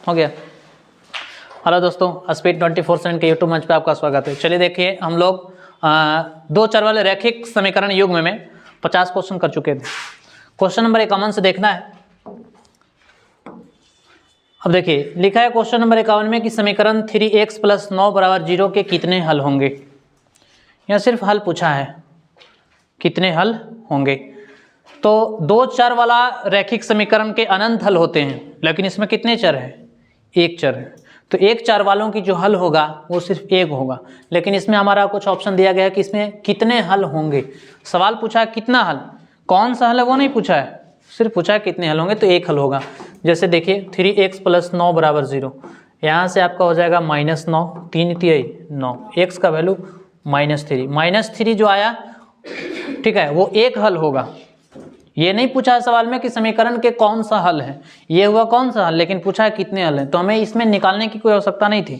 हो गया। हेलो दोस्तों, स्पीड 24/7 के यूट्यूब मंच पे आपका स्वागत है। चलिए देखिए, हम लोग दो चर वाले रैखिक समीकरण युग्म में 50 क्वेश्चन कर चुके थे। क्वेश्चन नंबर 51 से देखना है। अब देखिए, लिखा है क्वेश्चन नंबर 51 में कि समीकरण 3x + 9 = 0 के कितने हल होंगे। यह सिर्फ हल पूछा है, कितने हल होंगे। तो दो चर वाला रैखिक समीकरण के अनंत हल होते हैं, लेकिन इसमें कितने चर हैं? एक चर है। तो एक चर वालों की जो हल होगा वो सिर्फ एक होगा, लेकिन इसमें हमारा कुछ ऑप्शन दिया गया है कि इसमें कितने हल होंगे। सवाल पूछा है कितना हल, कौन सा हल है वो नहीं पूछा है, सिर्फ पूछा है कितने हल होंगे। तो एक हल होगा। जैसे देखिए 3x + 9 = 0, यहाँ से आपका हो जाएगा -9, 3 × 9, x का वैल्यू -3 जो आया, ठीक है, वो एक हल होगा। ये नहीं पूछा है सवाल में कि समीकरण के कौन सा हल है, ये हुआ कौन सा हल, लेकिन पूछा है कितने हल हैं। तो हमें इसमें निकालने की कोई आवश्यकता नहीं थी,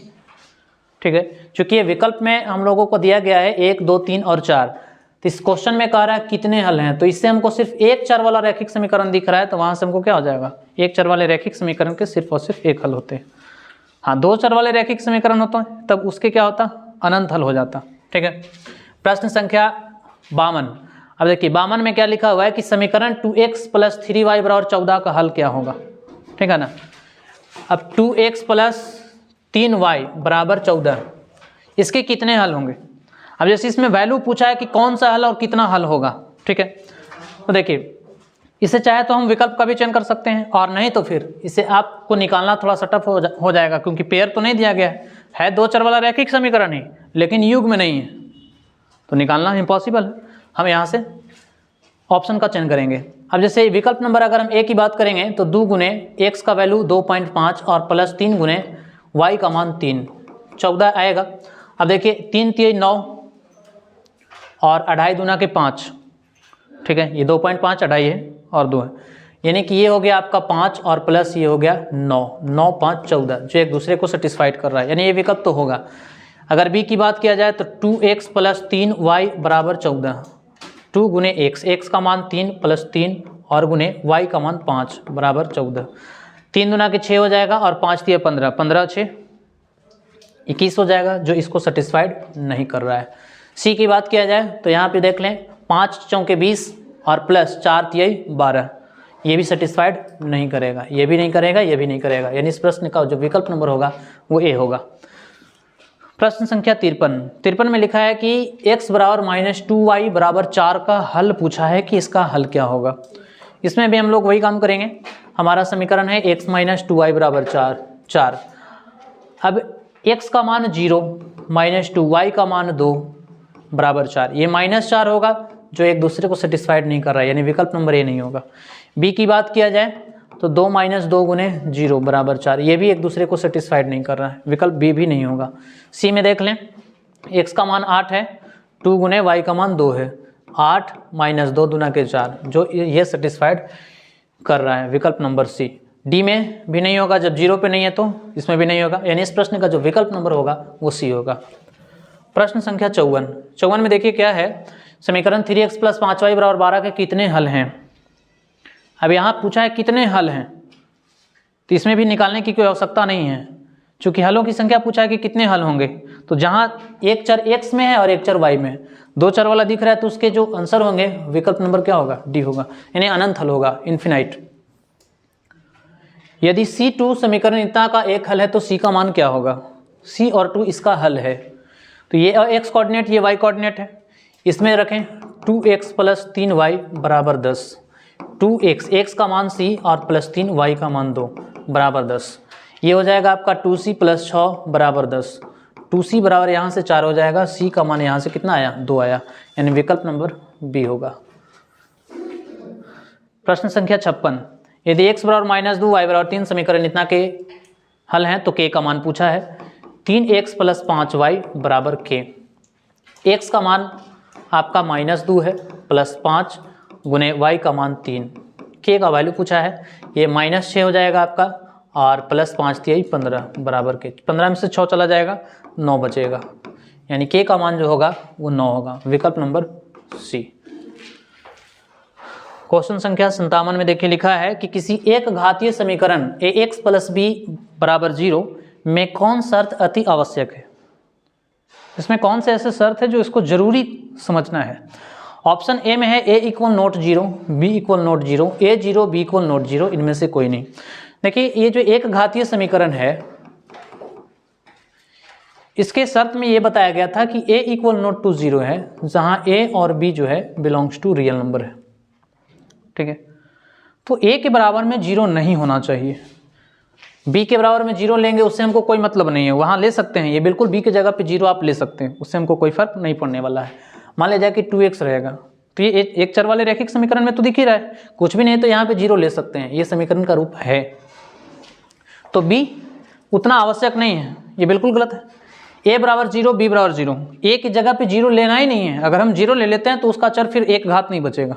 ठीक है, क्योंकि ये विकल्प में हम लोगों को दिया गया है 1, 2, 3 और 4। तो इस क्वेश्चन में कह रहा है कितने हल हैं, तो इससे हमको सिर्फ एक चर वाला रैखिक समीकरण दिख रहा है, तो वहां से हमको क्या हो जाएगा, एक चर वाले रैखिक समीकरण के सिर्फ और सिर्फ एक हल होते हैं। हाँ, दो चर वाले रैखिक समीकरण होते हैं तब उसके क्या होता, अनंत हल हो जाता, ठीक है। प्रश्न संख्या 52। अब देखिए 52 में क्या लिखा हुआ है कि समीकरण 2x + 3y = 14 का हल क्या होगा, ठीक है ना। अब 2x + 3y = 14, इसके कितने हल होंगे। अब जैसे इसमें वैल्यू पूछा है कि कौन सा हल और कितना हल होगा, ठीक है। तो देखिए, इसे चाहे तो हम विकल्प का भी चयन कर सकते हैं, और नहीं तो फिर इसे आपको निकालना थोड़ा सा टफ हो जाएगा, क्योंकि पेयर तो नहीं दिया गया है दो चर वाला रैखिक समीकरण ही, लेकिन युग्म में नहीं है, तो निकालना इम्पॉसिबल है। हम यहाँ से ऑप्शन का चयन करेंगे। अब जैसे विकल्प नंबर अगर हम ए की बात करेंगे तो 2 × x का वैल्यू 2.5 और +3 × y का मान 3, 14 आएगा। अब देखिए 3 × 3 = 9 और 2.5 दूना के 5, ठीक है, ये 2.5 2.5 है और 2 है, यानी कि ये हो गया आपका 5 और प्लस ये हो गया 9, 9, 5, 14, जो एक दूसरे को सेटिस्फाइड कर रहा है, यानी ये विकल्प तो होगा। अगर बी की बात किया जाए तो 2x + 3y = 14, 2 × x का मान 3 + 3 और गुने y का मान 5 = 14, 3 दूना के 6 हो जाएगा और 5 × 15, 15 × 6 21 हो जाएगा, जो इसको सेटिस्फाइड नहीं कर रहा है। सी की बात किया जाए तो यहाँ पे देख लें 5 × 4 = 20 और +4 × 3 = 12, ये भी सेटिस्फाइड नहीं करेगा, ये भी नहीं करेगा, ये भी नहीं करेगा, यानी इस प्रश्न का जो विकल्प नंबर होगा वो ए होगा। प्रश्न संख्या 53 में लिखा है कि x = -2y = 4 का हल पूछा है कि इसका हल क्या होगा। इसमें भी हम लोग वही काम करेंगे। हमारा समीकरण है x - 2y = 4। अब x का मान 0, -2, y का मान 2 = 4, ये -4 होगा, जो एक दूसरे को सेटिस्फाइड नहीं कर रहा है, यानी विकल्प नंबर ए नहीं होगा। बी की बात किया जाए तो 2 - 2 × 0 = 4, ये भी एक दूसरे को सेटिस्फाइड नहीं कर रहा है, विकल्प बी भी नहीं होगा। सी में देख लें, x का मान 8 है, 2 × y का मान 2 है, 8 - 2 दूना के 4, जो ये सेटिस्फाइड कर रहा है, विकल्प नंबर सी। डी में भी नहीं होगा, जब 0 पे नहीं है तो इसमें भी नहीं होगा, यानी इस प्रश्न का जो विकल्प नंबर होगा वो सी होगा। प्रश्न संख्या 54 में देखिए क्या है, समीकरण 3x + 5y = 12 के कितने हल हैं। अब यहाँ पूछा है कितने हल हैं, तो इसमें भी निकालने की कोई आवश्यकता नहीं है, चूंकि हलों की संख्या पूछा है कि कितने हल होंगे। तो जहाँ एक चर x में है और एक चर y में है, दो चर वाला दिख रहा है, तो उसके जो आंसर होंगे विकल्प नंबर क्या होगा, डी होगा, यानी अनंत हल होगा, इन्फिनाइट। यदि C2 समीकरण इतना का एक हल है तो C का मान क्या होगा, C और 2 इसका हल है, तो ये x कोऑर्डिनेट, ये y कोऑर्डिनेट है, इसमें रखें 2x + 3y = 10, 2x, x का मान C और +3 y का मान 2 = 10, ये हो जाएगा आपका 2c + 6 = 10, 2c बराबर यहाँ से 4 हो जाएगा, C का मान यहाँ से कितना आया, 2 आया, यानी विकल्प नंबर बी होगा। प्रश्न संख्या 56, यदि x = -2 y = 3 समीकरण इतना के हल हैं तो k का मान पूछा है। 3x + 5y = k, x का मान आपका -2 है, +5 गुने y का मान 3, k का वैल्यू पूछा है, ये -6 हो जाएगा आपका, और +5 × 3 = 15 = k, 15 में से 6 चला जाएगा, 9 बचेगा, यानी k का मान जो होगा वो 9 होगा, विकल्प नंबर सी। क्वेश्चन संख्या 57 में देखिए लिखा है कि किसी एक घातीय समीकरण ax + b बराबर 0 में कौन शर्त अति आवश्यक है? इसमें कौन से ऐसे शर्त है जो इसको जरूरी समझना है? ऑप्शन ए में है a equal not 0, b equal not 0, a 0, b equal not 0, इनमें से कोई नहीं। देखिए ये जो एक घातीय समीकरण है इसके शर्त में ये बताया गया था कि a इक्वल नॉट टू 0 है, जहां a और b जो है बिलोंग्स टू रियल नंबर है। ठीक है, तो a के बराबर में 0 नहीं होना चाहिए, b के बराबर में 0 लेंगे उससे हमको कोई मतलब नहीं है, वहाँ ले सकते हैं, ये बिल्कुल b की जगह पे 0 आप ले सकते हैं, उससे हमको कोई फर्क नहीं पड़ने वाला है। मान लिया जाए कि 2x रहेगा, तो ये एक चर वाले रैखिक समीकरण में तो दिख ही रहा है, कुछ भी नहीं तो यहाँ पे 0 ले सकते हैं, ये समीकरण का रूप है। तो b उतना आवश्यक नहीं है, ये बिल्कुल गलत है। a बराबर 0, b बराबर 0, a की जगह पे 0 लेना ही नहीं है, अगर हम 0 ले लेते हैं तो उसका चर फिर एक घात नहीं बचेगा,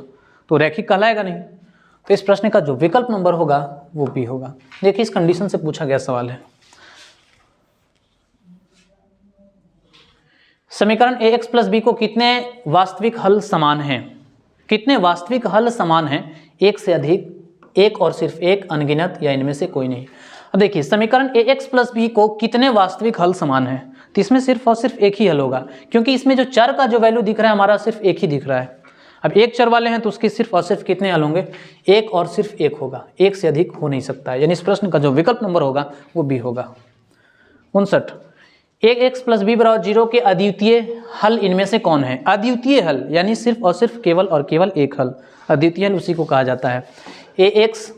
तो रैखिक कहलाएगा नहीं। तो इस प्रश्न का जो विकल्प नंबर होगा वो बी होगा। देखिए इस कंडीशन से पूछा गया सवाल है। समीकरण ax प्लस बी को कितने वास्तविक हल समान हैं? कितने वास्तविक हल समान हैं? एक से अधिक, एक और सिर्फ एक, अनगिनत या इनमें से कोई नहीं। अब देखिए समीकरण ax प्लस बी को कितने वास्तविक हल समान है, तो इसमें सिर्फ और सिर्फ एक ही हल होगा, क्योंकि इसमें जो चर का जो वैल्यू दिख रहा है हमारा सिर्फ एक ही दिख रहा है। अब एक चर वाले हैं तो उसके सिर्फ और सिर्फ कितने हल होंगे? एक और सिर्फ एक होगा, एक से अधिक हो नहीं सकता है, यानी इस प्रश्न का जो विकल्प नंबर होगा वो बी होगा। 59 ax प्लस बी बराबर 0 के अद्वितीय हल इनमें से कौन है? अद्वितीय हल यानी सिर्फ और सिर्फ केवल और केवल एक हल, अद्वितीय हल उसी को कहा जाता है। ax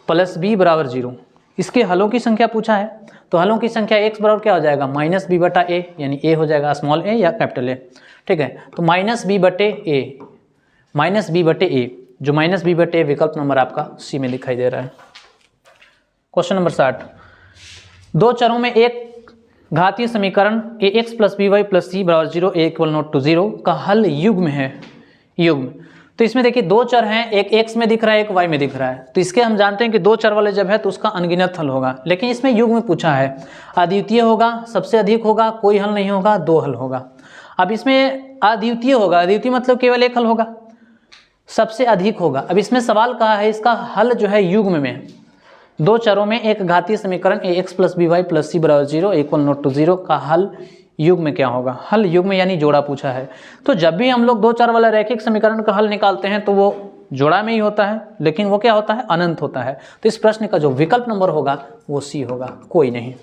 प्लस बी बराबर 0, इसके हलों की संख्या पूछा है, तो हलों की संख्या x बराबर क्या हो जाएगा? माइनस बी बटा ए, यानी a हो जाएगा स्मॉल a या कैपिटल A। ठीक है, तो माइनस बी बटे ए, माइनस बी बटे ए, जो माइनस बी बटे विकल्प नंबर आपका सी में दिखाई दे रहा है। क्वेश्चन नंबर 60, दो चरों में एक घातीय समीकरण ax plus B Y plus C बराबर 0 a इक्वल नॉट टू 0 का हल युग्म है। युग्म, तो इसमें देखिए दो चर हैं, एक x में दिख रहा है, एक y में दिख रहा है, तो इसके हम जानते हैं कि दो चर वाले जब है तो उसका अनगिनत हल होगा, लेकिन इसमें युग्म पूछा है, अद्वितीय होगा, सबसे अधिक होगा, कोई हल नहीं होगा, दो हल होगा। अब इसमें अद्वितीय होगा, अद्वितीय मतलब केवल एक हल होगा, सबसे अधिक होगा। अब इसमें सवाल कहा है इसका हल जो है युग्म में, दो चरों में एक घातीय समीकरण ax plus B Y plus C बराबर 0 इक्वल नॉट टू 0 का हल युग्म में क्या होगा? हल युग्म यानी जोड़ा पूछा है, तो जब भी हम लोग दो चर वाला रैखिक समीकरण का हल निकालते हैं तो वो जोड़ा में ही होता है, लेकिन वो क्या होता है? अनंत होता है। तो इस प्रश्न का जो विकल्प नंबर होगा वो सी होगा, कोई नहीं।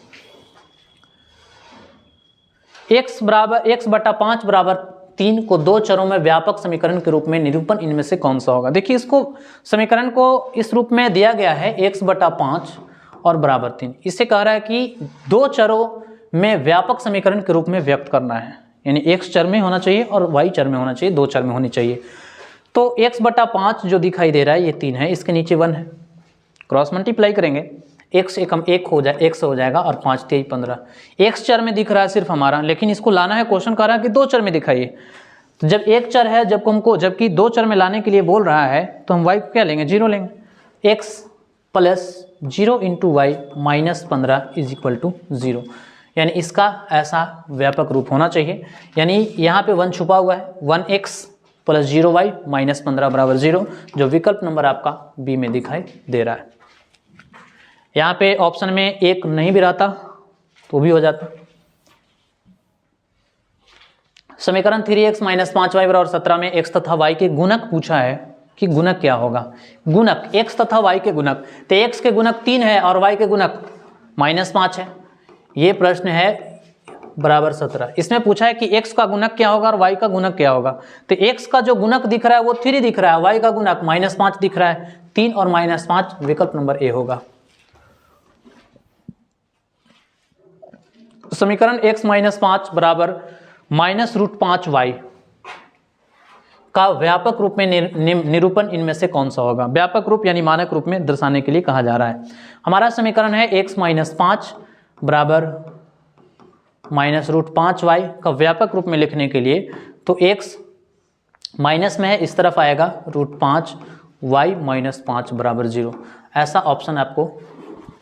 x बटा 5 बराबर 3 को दो चरों में व्यापक समीकरण के रूप में निरूपण इनमें से कौन सा होगा? देखिए इसको समीकरण को इस रूप में दिया गया है x बटा 5 और बराबर 3, इससे कह रहा है कि दो चरों में व्यापक समीकरण के रूप में व्यक्त करना है, यानी x चर में होना चाहिए और y चर में होना चाहिए, दो चर में होनी चाहिए। तो x बटा 5 जो दिखाई दे रहा है ये 3 है, इसके नीचे 1 है, क्रॉस मल्टीप्लाई करेंगे, x एकम 1 हो जाए, x हो जाएगा और 5 3 15। x चर में दिख रहा है सिर्फ हमारा, लेकिन इसको लाना है, क्वेश्चन कह रहा है कि दो चर में दिखाइए। तो जब एक चर है, जब हमको जबकि दो चर में लाने के लिए बोल रहा है तो हम y को क्या लेंगे? 0 लेंगे। x plus 0 into y minus 15 is equal to 0, यानी इसका ऐसा व्यापक रूप होना चाहिए, यानी यहाँ पे 1 छुपा हुआ है, 1x प्लस 0y माइनस 15 बराबर 0, जो विकल्प नंबर आपका बी में दिखाई दे रहा है। यहाँ पे ऑप्शन में एक नहीं भी रहता तो भी हो जाता। समीकरण 3x माइनस 5y बराबर 17 में x तथा y के गुणक पूछा है कि गुणक क्या होगा? गुणक x तथा y के गुणक, तो x के गुणक 3 है और y के गुणक माइनस 5 है, ये प्रश्न है बराबर 17। इसमें पूछा है कि x का गुणक क्या होगा और y का गुणक क्या होगा, तो x का जो गुणक दिख रहा है वो 3 दिख रहा है, y का गुणक माइनस 5 दिख रहा है, 3 और माइनस 5 विकल्प नंबर ए होगा। समीकरण x माइनस 5 बराबर माइनस रूट 5y का व्यापक रूप में निरूपण इनमें से कौन सा होगा? व्यापक रूप यानी मानक रूप में दर्शाने के लिए कहा जा रहा है। हमारा समीकरण है x माइनस 5 बराबर माइनस रूट 5y का व्यापक रूप में लिखने के लिए, तो x माइनस में है, इस तरफ आएगा रूट 5y माइनस 5 बराबर 0, ऐसा ऑप्शन आपको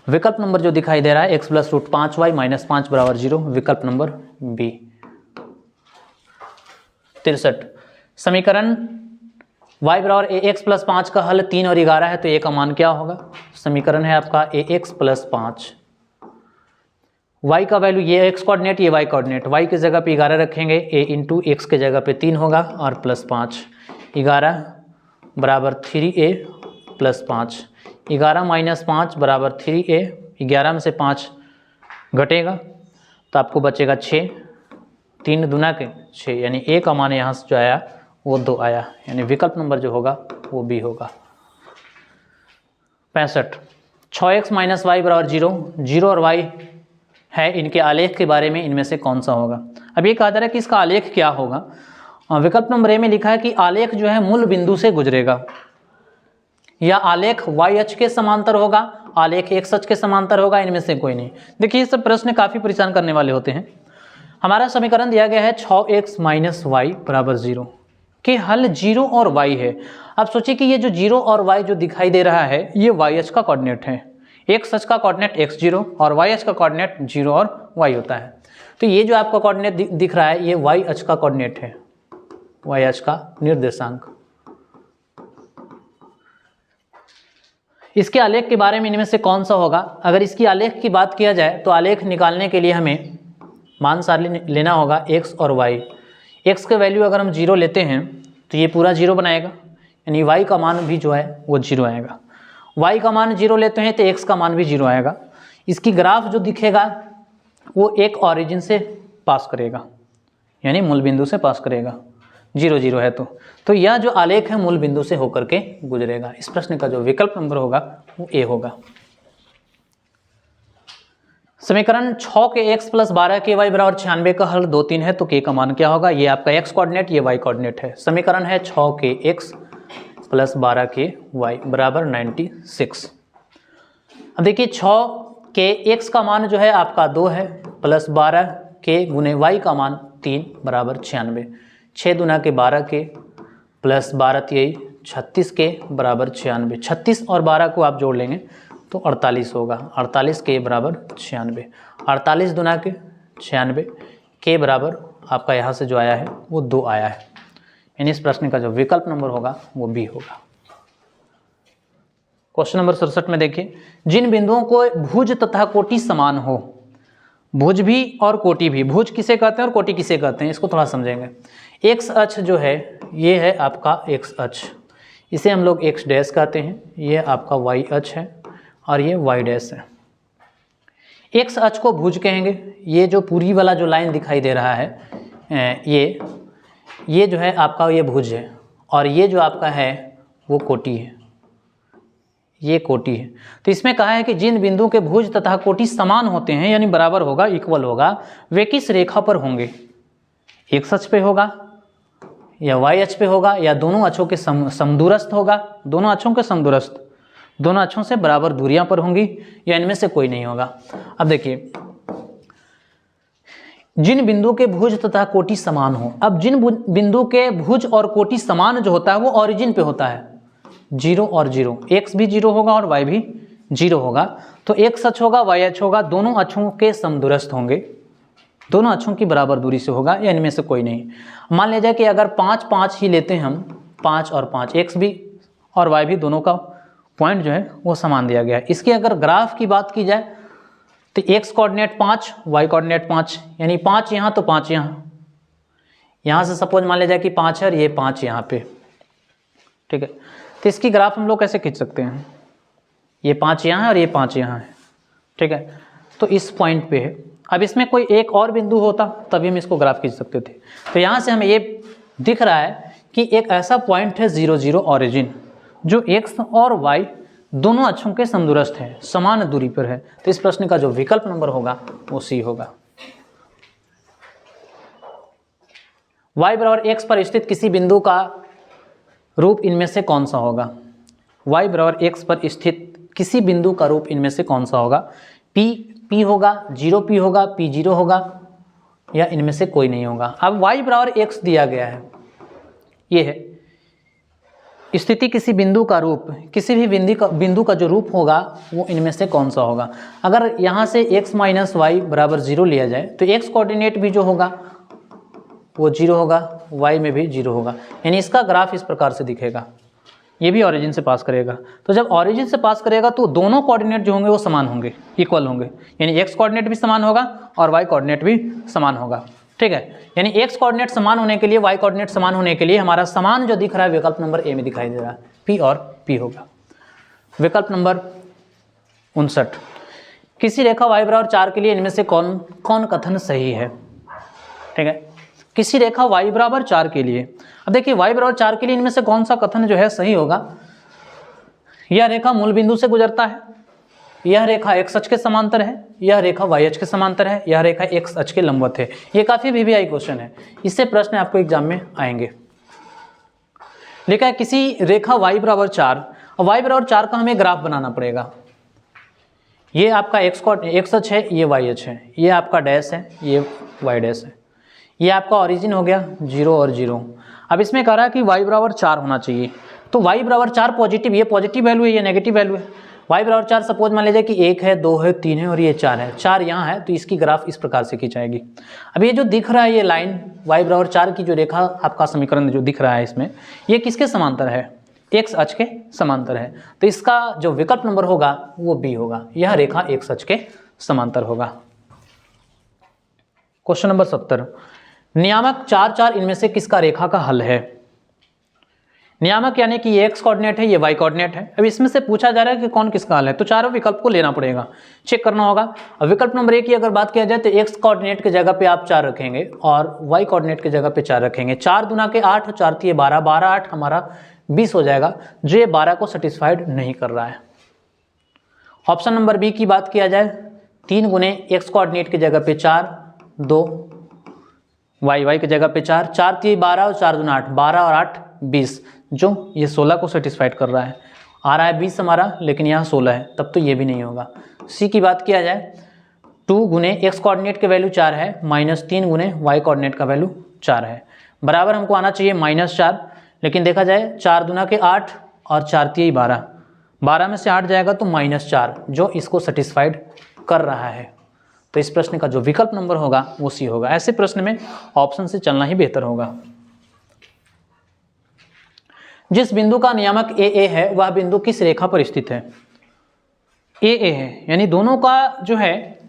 विकल्प नंबर जो दिखाई दे रहा है x plus root 5y minus 5 बराबर 0, विकल्प नंबर बी। 63 समीकरण y बराबर ax प्लस 5 का हल 3 और 11 है, तो a का मान क्या होगा? समीकरण है आपका ax प्लस 5 y का वैल्यू ये x कोऑर्डिनेट, ये y कोऑर्डिनेट, y की जगह पे 11 रखेंगे, a इंटू एक्स के जगह पे 3 होगा और प्लस 5, 11 बराबर 3a प्लस 5, 11 माइनस 5 बराबर 3a, 11 में से 5 घटेगा तो आपको बचेगा 6, 3 दूना के 6, यानी a का मान यहाँ से जो आया वो 2 आया, यानी विकल्प नंबर जो होगा वो बी होगा। 65, 6x माइनस वाई बराबर 0, 0 और y है, इनके आलेख के बारे में इनमें से कौन सा होगा। अब ये कहा जा रहा है कि इसका आलेख क्या होगा। विकल्प नंबर ए में लिखा है कि आलेख जो है मूल बिंदु से गुजरेगा, या आलेख y अक्ष के समांतर होगा, आलेख x अक्ष के समांतर होगा, इनमें से कोई नहीं। देखिए ये सब प्रश्न काफ़ी परेशान करने वाले होते हैं। हमारा समीकरण दिया गया है 6x माइनस वाई बराबर 0 कि हल 0 और y है। अब सोचिए कि ये जो 0 और y जो दिखाई दे रहा है ये y अक्ष का कोऑर्डिनेट है, x अक्ष का कोऑर्डिनेट x0 और y अक्ष का कोऑर्डिनेट 0 और y होता है। तो ये जो आपका कोऑर्डिनेट दिख रहा है ये y अक्ष का कोऑर्डिनेट है, y अक्ष का निर्देशांक। इसके आलेख के बारे में इनमें से कौन सा होगा। अगर इसकी आलेख की बात किया जाए तो आलेख निकालने के लिए हमें मान सारणी लेना होगा x और y। x के वैल्यू अगर हम 0 लेते हैं तो ये पूरा 0 बनाएगा, यानी y का मान भी जो है वो 0 आएगा। y का मान 0 लेते हैं तो x का मान भी 0 आएगा। इसकी ग्राफ जो दिखेगा वो एक ऑरिजिन से पास करेगा, यानी मूल बिंदु से पास करेगा, 0 0 है तो यह जो आलेख है मूल बिंदु से होकर के गुजरेगा। इस प्रश्न का जो विकल्प नंबर होगा वो ए होगा। समीकरण 6 के x प्लस 12 के y बराबर 96 का हल 2 3 है तो k का मान क्या होगा। ये आपका x कोऑर्डिनेट, ये y कोऑर्डिनेट है। समीकरण है 6 के x प्लस 12 के y बराबर 96। अब देखिए 6 के x का मान जो है आपका 2 है, प्लस 12 के गुने y का मान 3 बराबर 96, 6 दूना के 12 के प्लस 12 यही 36 के बराबर 96, 36 और 12 को आप जोड़ लेंगे तो 48 होगा, 48 के बराबर 96, 48 दूना के 96 के बराबर आपका यहाँ से जो आया है वो 2 आया है, यानी इस प्रश्न का जो विकल्प नंबर होगा वो बी होगा। क्वेश्चन नंबर 67 में देखिए, जिन बिंदुओं को भुज तथा कोटि समान हो, भुज भी और कोटि भी, भुज किसे कहते हैं और कोटि किसे कहते हैं इसको थोड़ा समझेंगे। एक्स अक्ष जो है ये है आपका एक्स अक्ष, इसे हम लोग एक्स डैश कहते हैं, ये आपका वाई अक्ष है और ये वाई डैश है। एक्स अक्ष को भुज कहेंगे, ये जो पूरी वाला जो लाइन दिखाई दे रहा है ये जो है आपका ये भुज है, और ये जो आपका है वो कोटि है, ये कोटि है। तो इसमें कहा है कि जिन बिंदु के भुज तथा कोटि समान होते हैं यानी बराबर होगा, इक्वल होगा, वे किस रेखा पर होंगे। एक्स अक्ष पे होगा या वाई अक्ष पे होगा या दोनों अक्षों के समदूरस्थ होगा, दोनों अक्षों के समदूरस्थ, दोनों अक्षों से बराबर दूरियां पर होंगी, या इनमें से कोई नहीं होगा। अब देखिए, जिन बिंदु के भुज तथा कोटि समान हो, अब जिन बिंदु के भुज और कोटि समान जो होता है वो ओरिजिन पे होता है, 0 और 0, एक्स भी 0 होगा और वाई भी 0 होगा, तो एक्स अक्ष होगा, वाई अक्ष होगा, दोनों अक्षों के समदूरस्थ होंगे, दोनों अक्षों की बराबर दूरी से होगा, या इनमें से कोई नहीं। मान लिया जाए कि अगर 5 5 ही लेते हैं हम, 5 और 5, एक्स भी और वाई भी दोनों का पॉइंट जो है वो समान दिया गया है। इसकी अगर ग्राफ की बात की जाए तो एक्स कोऑर्डिनेट 5, वाई कोऑर्डिनेट 5, यानी 5 यहाँ तो 5 यहाँ से सपोज मान लिया जाए कि 5 है और ये 5 यहाँ पे, ठीक है। तो इसकी ग्राफ हम लोग कैसे खींच सकते हैं, ये 5 यहाँ है और ये 5 यहाँ है, ठीक है। तो इस पॉइंट पे है। अब इसमें कोई एक और बिंदु होता तभी हम इसको ग्राफ खींच सकते थे। तो यहाँ से हमें ये दिख रहा है कि एक ऐसा पॉइंट है 0 0 ऑरिजिन जो एक्स और वाई दोनों अक्षों के समदूरस्थ है, समान दूरी पर है। तो इस प्रश्न का जो विकल्प नंबर होगा वो सी होगा। y बराबर x पर स्थित किसी बिंदु का रूप इनमें से कौन सा होगा। y बराबर x पर स्थित किसी बिंदु का रूप इनमें से कौन सा होगा। p होगा, 0p होगा, p0 होगा, या इनमें से कोई नहीं होगा। अब y बराबर x दिया गया है, ये है स्थिति किसी बिंदु का रूप, किसी भी बिंदु का जो रूप होगा वो इनमें से कौन सा होगा। अगर यहाँ से x माइनस वाई बराबर 0 लिया जाए तो x कोऑर्डिनेट भी जो होगा वो 0 होगा, y में भी 0 होगा, यानी इसका ग्राफ इस प्रकार से दिखेगा, ये भी ऑरिजिन से पास करेगा। तो जब ऑरिजिन से पास करेगा तो दोनों कोऑर्डिनेट जो होंगे वो समान होंगे, इक्वल होंगे, यानी एक्स कोऑर्डिनेट भी समान होगा और वाई कोऑर्डिनेट भी समान होगा। ठीक है, यानी एक्स कोऑर्डिनेट समान होने के लिए, वाई कोऑर्डिनेट समान होने के लिए हमारा समान जो दिख रहा है विकल्प नंबर ए में दिखाई दे रहा है, पी और पी होगा। विकल्प नंबर 59, किसी रेखा y बराबर 4 के लिए इनमें से कौन कौन कथन सही है। ठीक है, किसी रेखा y बराबर 4 के लिए, अब देखिए y बराबर 4 के लिए इनमें से कौन सा कथन जो है सही होगा। यह रेखा मूल बिंदु से गुजरता है, यह रेखा x अक्ष के समांतर है, यह रेखा y अक्ष के समांतर है, यह रेखा x अक्ष के लंबवत है। ये काफी VVI क्वेश्चन है, इससे प्रश्न आपको एग्जाम में आएंगे। लिखा है किसी रेखा y बराबर 4, और y बराबर 4 का हमें ग्राफ बनाना पड़ेगा। ये आपका x अक्ष है, ये y अक्ष है, ये आपका डैश है, ये y डैश है, ये आपका ओरिजिन हो गया 0 और 0। अब इसमें कह रहा है कि y बराबर 4 होना चाहिए, तो y बराबर 4 पॉजिटिव, ये पॉजिटिव वैल्यू है, ये नेगेटिव वैल्यू है। y बराबर 4 सपोज मान लीजिए कि 1 है, 2 है, 3 है और ये 4 है, 4 यहाँ है, तो इसकी ग्राफ इस प्रकार से खींचाएगी। अब ये जो दिख रहा है ये लाइन y बराबर 4 की जो रेखा आपका समीकरण जो दिख रहा है इसमें, ये किसके समांतर है, x अक्ष के समांतर है। तो इसका जो विकल्प नंबर होगा वो बी होगा, यह रेखा x अक्ष के समांतर होगा। क्वेश्चन नंबर 70, नियामक 4 4 इनमें से किसका रेखा का हल है। नियामक यानी कि ये x कोऑर्डिनेट है, ये y कोऑर्डिनेट है। अब इसमें से पूछा जा रहा है कि कौन किसका हल है, तो चारों विकल्प को लेना पड़ेगा, चेक करना होगा। अब विकल्प नंबर 1 की अगर बात किया जाए तो x कोऑर्डिनेट की जगह पे आप 4 रखेंगे और y कोऑर्डिनेट की जगह पे 4 रखेंगे। 4 दूना के 8 और 4 3 12, 12 8 हमारा 20 हो जाएगा, जो ये 12 को सेटिस्फाइड नहीं कर रहा है। ऑप्शन नंबर बी की बात किया जाए, 3 गुने x कोऑर्डिनेट की जगह पे 4, 2 y की जगह पे 4, 4 3 12 और 4 दूना 8, 12 और 8 20, जो ये 16 को सेटिस्फाइड कर रहा है। आ रहा है 20 हमारा, लेकिन यहाँ 16 है, तब तो ये भी नहीं होगा। सी की बात किया जाए, 2 गुने x कोऑर्डिनेट के वैल्यू 4 है, -3 गुने y कोऑर्डिनेट का वैल्यू 4 है, बराबर हमको आना चाहिए -4, लेकिन देखा जाए 4 दूना के 8 और 4 3 12, 12 में से 8 जाएगा तो -4, जो इसको सेटिस्फाइड कर रहा है। तो इस प्रश्न का जो विकल्प नंबर होगा वो सी होगा। ऐसे प्रश्न में ऑप्शन से चलना ही बेहतर होगा। जिस बिंदु का नियामक ए है वह बिंदु किस रेखा पर स्थित है। ए है, यानी दोनों का जो है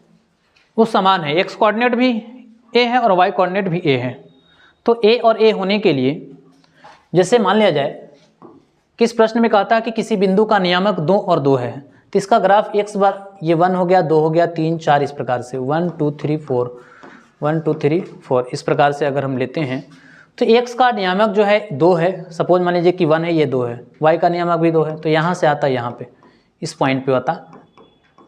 वो समान है, x कोऑर्डिनेट भी ए है और y कोऑर्डिनेट भी ए है। तो ए और ए होने के लिए, जैसे मान लिया जाए कि इस प्रश्न में कहता है कि किसी बिंदु का नियामक 2 और 2 है, तो इसका ग्राफ x बार ये 1 हो गया, 2 हो गया, 3 4, इस प्रकार से 1 2 3 4, 1 2 3 4, इस प्रकार से अगर हम लेते हैं तो x का नियामक जो है 2 है, सपोज मान लीजिए कि 1 है, ये 2 है, y का नियामक भी 2 है, तो यहाँ से आता यहाँ पे इस पॉइंट पे आता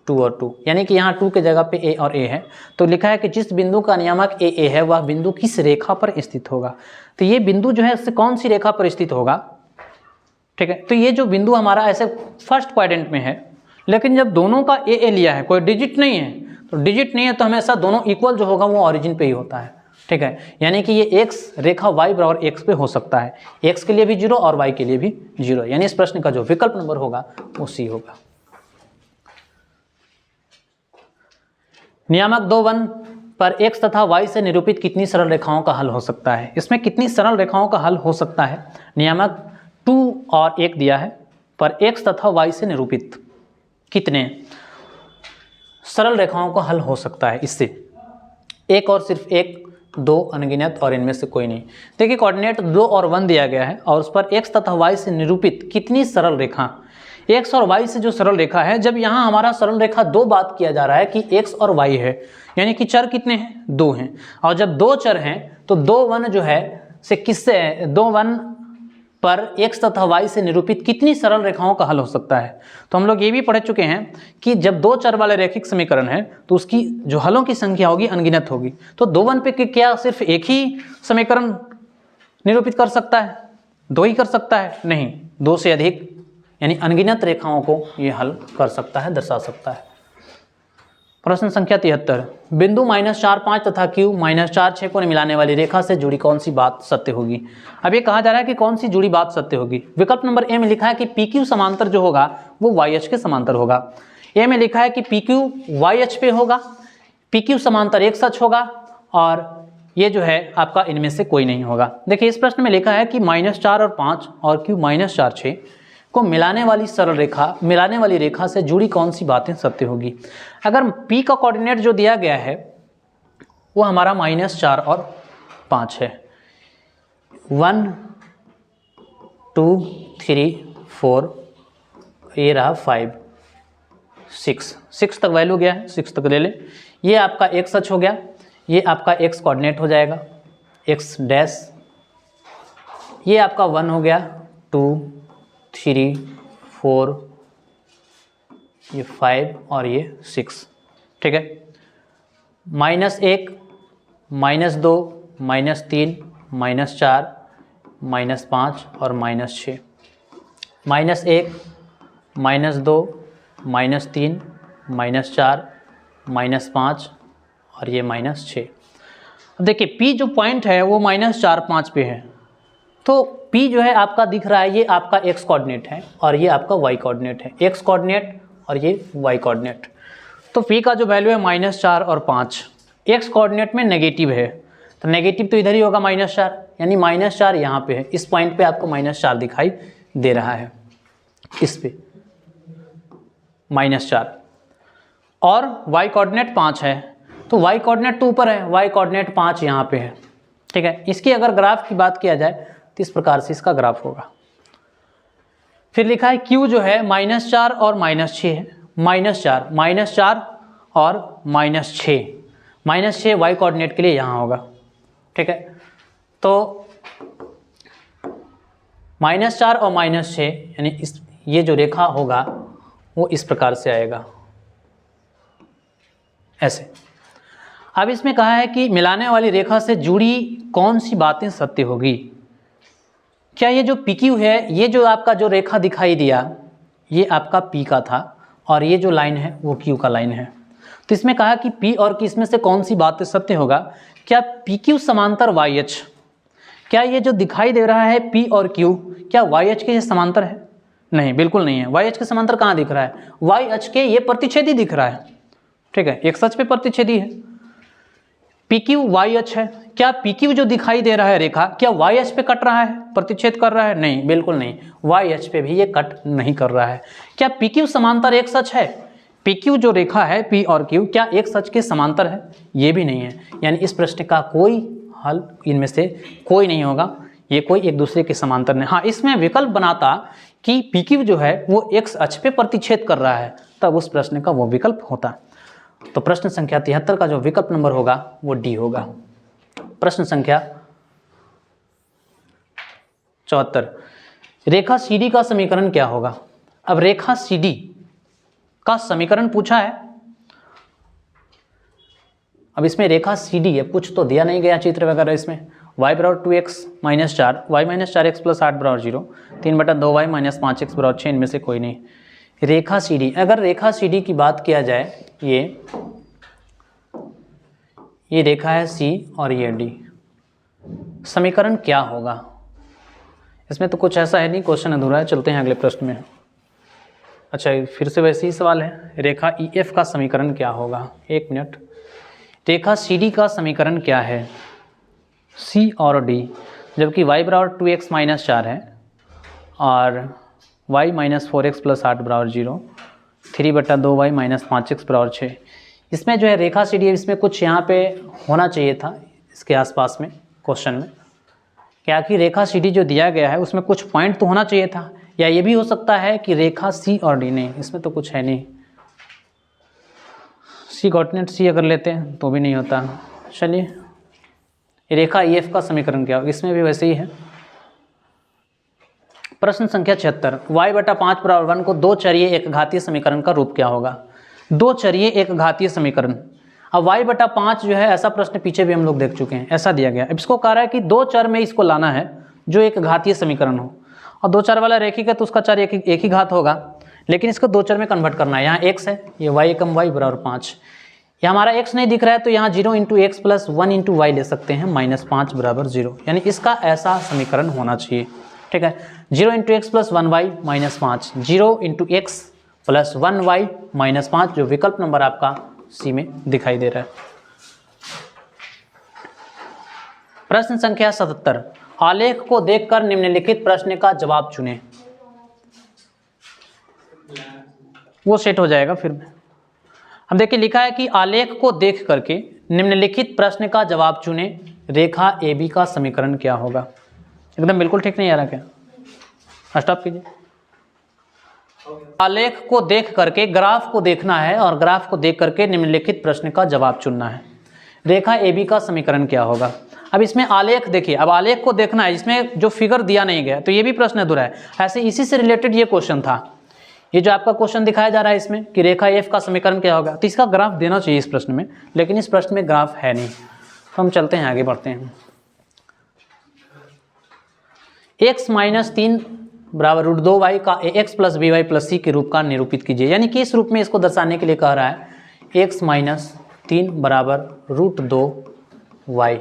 2 और 2, यानी कि यहाँ 2 के जगह पे a और a है। तो लिखा है कि जिस बिंदु का नियामक a है वह बिंदु किस रेखा पर स्थित होगा। तो ये बिंदु जो है इससे कौन सी रेखा पर स्थित होगा। ठीक है, तो ये जो बिंदु हमारा ऐसे फर्स्ट क्वाड्रेंट में है, लेकिन जब दोनों का ए लिया है, कोई डिजिट नहीं है, तो डिजिट नहीं है तो हमेशा दोनों इक्वल जो होगा वो ऑरिजिन पे ही होता है। ठीक है, यानी कि ये x रेखा y बराबर x पे हो सकता है, x के लिए भी 0 और y के लिए भी 0, यानी इस प्रश्न का जो विकल्प नंबर होगा वो सी होगा। नियामक 2 1 पर x तथा y से निरूपित कितनी सरल रेखाओं का हल हो सकता है। इसमें कितनी सरल रेखाओं का हल हो सकता है। नियामक 2 और 1 दिया है, पर x तथा y से निरूपित कितने सरल रेखाओं का हल हो सकता है। इससे एक और सिर्फ 1, 2 अनगिनत और इनमें से कोई नहीं। देखिए कोऑर्डिनेट 2 और 1 दिया गया है और उस पर x तथा y से निरूपित कितनी सरल रेखा, x और y से जो सरल रेखा है, जब यहाँ हमारा सरल रेखा 2 बात किया जा रहा है कि x और y है, यानी कि चर कितने हैं, 2 हैं, और जब 2 चर हैं तो 2 1 जो है से किससे 2 1 पर x तथा y से निरूपित कितनी सरल रेखाओं का हल हो सकता है। तो हम लोग ये भी पढ़ चुके हैं कि जब 2 चर वाले रैखिक समीकरण है तो उसकी जो हलों की संख्या होगी अनगिनत होगी। तो 2 1 पे क्या सिर्फ एक ही समीकरण निरूपित कर सकता है, 2 ही कर सकता है, नहीं, 2 से अधिक यानी अनगिनत रेखाओं को ये हल कर सकता है, दर्शा सकता है। प्रश्न संख्या 73, बिंदु -4 5 तथा Q -4 6 को मिलाने वाली रेखा से जुड़ी कौन सी बात सत्य होगी। अब ये कहा जा रहा है कि कौन सी जुड़ी बात सत्य होगी। विकल्प नंबर ए में लिखा है कि PQ समांतर जो होगा वो YH के समांतर होगा। ए में लिखा है कि PQ YH पे होगा, PQ समांतर एक सच होगा, और ये जो है आपका इनमें से कोई नहीं होगा। देखिए इस प्रश्न में लिखा है कि -4 और 5 और Q -4 6 को मिलाने वाली सरल रेखा, मिलाने वाली रेखा से जुड़ी कौन सी बातें सत्य होगी। अगर P का कोऑर्डिनेट जो दिया गया है वो हमारा -4 और 5 है, 1 2 3 4, ये रहा 5 6 तक वैल्यू गया है, 6 तक ले ले। ये आपका x अक्ष हो गया, ये आपका x कोऑर्डिनेट हो जाएगा, x डैश, ये आपका 1 हो गया, 2 3 4, ये 5 और ये 6, ठीक है। -1 -2 -3 -4 -5 और -6, -1 -2 -3 -4 -5 और ये -6। अब देखिए P जो पॉइंट है वो -4 5 पे है, तो P जो है आपका दिख रहा है, ये आपका x कोऑर्डिनेट है और ये आपका y कोऑर्डिनेट है, x कोऑर्डिनेट और ये y कोऑर्डिनेट। तो P का जो वैल्यू है -4 और 5, x कोऑर्डिनेट में नेगेटिव है, तो नेगेटिव तो इधर ही होगा -4, यानी -4 यहाँ पे है, इस पॉइंट पे आपको -4 दिखाई दे रहा है, इस पे -4, और y कोऑर्डिनेट 5 है, तो y कोऑर्डिनेट तो ऊपर है, y कोऑर्डिनेट 5 यहाँ पे है, ठीक है। इसकी अगर ग्राफ की बात किया जाए तो इस प्रकार से इसका ग्राफ होगा। फिर लिखा है Q जो है -4 और -6 है, -4 और -6, -6 y कोऑर्डिनेट के लिए यहाँ होगा, ठीक है। तो -4 और -6 यानी ये जो रेखा होगा वो इस प्रकार से आएगा, ऐसे। अब इसमें कहा है कि मिलाने वाली रेखा से जुड़ी कौन सी बातें सत्य होगी। क्या ये जो PQ है, ये जो आपका जो रेखा दिखाई दिया, ये आपका P का था और ये जो लाइन है वो Q का लाइन है। तो इसमें कहा कि P और Q में से कौन सी बातें सत्य होगा। क्या PQ समांतर YH, क्या ये जो दिखाई दे रहा है P और Q, क्या YH के ये समांतर है? नहीं, बिल्कुल नहीं है। YH के समांतर कहाँ दिख रहा है? YH के ये प्रतिच्छेदी दिख रहा है, ठीक है, एक सच पे प्रतिच्छेदी है। PQ YH है, क्या PQ जो दिखाई दे रहा है रेखा, क्या YH पे कट रहा है, प्रतिच्छेद कर रहा है? नहीं, बिल्कुल नहीं, YH पे भी ये कट नहीं कर रहा है। क्या PQ समांतर एक सच है? PQ जो रेखा है P और Q, क्या एक सच के समांतर है? ये भी नहीं है, यानी इस प्रश्न का कोई हल इनमें से कोई नहीं होगा, ये कोई एक दूसरे के समांतर नहीं। हाँ, इसमें विकल्प बनाता कि PQ जो है वो x अक्ष पे प्रतिच्छेद कर रहा है, तब उस प्रश्न का वो विकल्प होता। तो प्रश्न संख्या 73 का जो विकल्प नंबर होगा वो डी होगा। प्रश्न संख्या 74, रेखा CD का समीकरण क्या होगा। अब रेखा CD का समीकरण पूछा है। अब इसमें रेखा CD है, कुछ तो दिया नहीं गया चित्र वगैरह इसमें। y बराबर 2x - 4, y - 4x + 8 बराबर 0, 3/2y - 5x बराबर 6, इनमें से कोई नहीं। रेखा CD, अगर रेखा CD की बात किया जाए, ये रेखा है C और ये D, समीकरण क्या होगा। इसमें तो कुछ ऐसा है नहीं, क्वेश्चन अधूरा है। चलते हैं अगले प्रश्न में। अच्छा, फिर से वैसे ही सवाल है, रेखा EF का समीकरण क्या होगा। एक मिनट, रेखा CD का समीकरण क्या है, C और D, जबकि y बराबर 2x - 4 है और y - 4x + 8 बराबर 0, 3/2y - 5x बराबर 6। इसमें जो है रेखा CD, इसमें कुछ यहाँ पे होना चाहिए था इसके आसपास में क्वेश्चन में, क्या कि रेखा CD जो दिया गया है उसमें कुछ पॉइंट तो होना चाहिए था, या ये भी हो सकता है कि रेखा C और D, नहीं, इसमें तो कुछ है नहीं। C कोऑर्डिनेट C अगर लेते हैं तो भी नहीं होता। चलिए, रेखा EF का समीकरण क्या होगा, इसमें भी वैसे ही है। प्रश्न संख्या 76, y/5 बराबर 1 को दो चरीय एक घातीय समीकरण का रूप क्या होगा। दो चरीय एक घातीय समीकरण, अब y/5 जो है, ऐसा प्रश्न पीछे भी हम लोग देख चुके हैं, ऐसा दिया गया। अब इसको कह रहा है कि दो चर में इसको लाना है जो एक घातीय समीकरण हो, और दो चर वाला रेखिक है तो उसका चर एक ही घात होगा, लेकिन इसको दो चर में कन्वर्ट करना है। यहाँ x है, ये y = y बराबर 5, यहाँ हमारा x नहीं दिख रहा है तो यहाँ 0 × x + 1 × y ले सकते हैं, -5 बराबर 0, यानी इसका ऐसा समीकरण होना चाहिए, ठीक है। 0 × x + 1y - 5, 0 × x + 1y - 5, जो विकल्प नंबर आपका C में दिखाई दे रहा है। प्रश्न संख्या 77, आलेख को देखकर निम्नलिखित प्रश्न का जवाब चुनें। वो सेट हो जाएगा फिर में। अब देखिए लिखा है कि आलेख को देख करके निम्नलिखित प्रश्न का जवाब चुने, रेखा AB का समीकरण क्या होगा। एकदम बिल्कुल ठीक नहीं आ रहा क्या, स्टॉप कीजिए। आलेख को देख करके ग्राफ को देखना है और ग्राफ को देख करके निम्नलिखित प्रश्न का जवाब चुनना है, रेखा AB का समीकरण क्या होगा। अब इसमें आलेख देखिए, अब आलेख को देखना है, इसमें जो फिगर दिया नहीं गया तो ये भी प्रश्न अधूरा है। ऐसे इसी से रिलेटेड ये क्वेश्चन था, ये जो आपका क्वेश्चन दिखाया जा रहा है इसमें कि रेखा F का समीकरण क्या होगा, तो इसका ग्राफ देना चाहिए इस प्रश्न में, लेकिन इस प्रश्न में ग्राफ है नहीं। तो हम चलते हैं आगे बढ़ते हैं। x - 3 बराबर √2y का ax + by + c के रूप का निरूपित कीजिए। यानी कि इस रूप में इसको दर्शाने के लिए कह रहा है x - 3 बराबर √2y।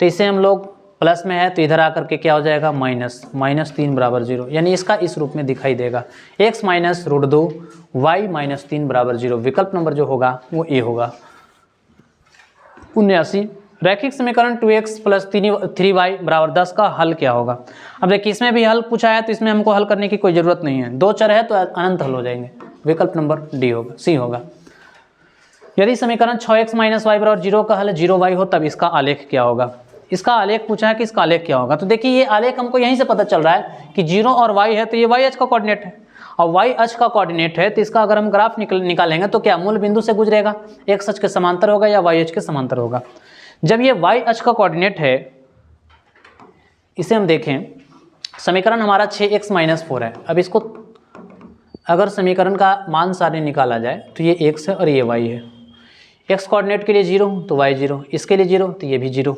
तो इसे हम लोग प्लस में है तो इधर आकर के क्या हो जाएगा माइनस, -3 बराबर 0, यानी इसका इस रूप में दिखाई देगा x - √2 y - 3 बराबर 0। विकल्प नंबर जो होगा वो ए होगा। 79 रैखिक समीकरण 2x + 3y बराबर 10 का हल क्या होगा। अब देखिए इसमें भी हल पूछा है तो इसमें हमको हल करने की कोई ज़रूरत नहीं है, दो चर है तो अनंत हल हो जाएंगे। विकल्प नंबर डी होगा, सी होगा। यदि समीकरण 6x - y बराबर 0 का हल 0y हो तब इसका आलेख क्या होगा। इसका आलेख पूछा है कि इसका आलेख क्या होगा। तो देखिए ये आलेख हमको यहीं से पता चल रहा है कि 0 और y है तो ये y अक्ष का कोऑर्डिनेट है, और y अक्ष का कोऑर्डिनेट है तो इसका अगर हम ग्राफ निकालेंगे तो क्या मूल बिंदु से गुजरेगा, x अक्ष के समांतर होगा या y अक्ष के समांतर होगा। जब ये y अक्ष का कोऑर्डिनेट है, इसे हम देखें, समीकरण हमारा 6x - 4 है। अब इसको अगर समीकरण का मान सारणी निकाला जाए तो ये x है और ये y है। x कोऑर्डिनेट के लिए 0 तो y 0, इसके लिए 0 तो ये भी 0,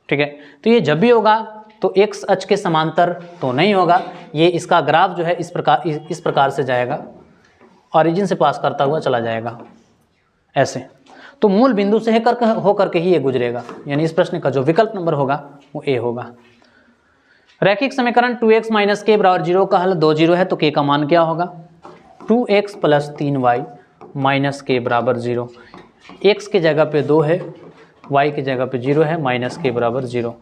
ठीक है। तो ये जब भी होगा तो x अक्ष के समांतर तो नहीं होगा, ये इसका ग्राफ जो है इस प्रकार से जाएगा, ऑरिजिन से पास करता हुआ चला जाएगा ऐसे। तो मूल बिंदु से होकर के ही ये गुजरेगा, यानी इस प्रश्न का जो विकल्प नंबर होगा वो ए होगा। रैखिक समीकरण 2x - k बराबर 0 का हल 2 0 है तो k का मान क्या होगा। 2x + 3y - k बराबर 0, x की जगह पे 2 है, y की जगह पे 0 है, -k बराबर 0,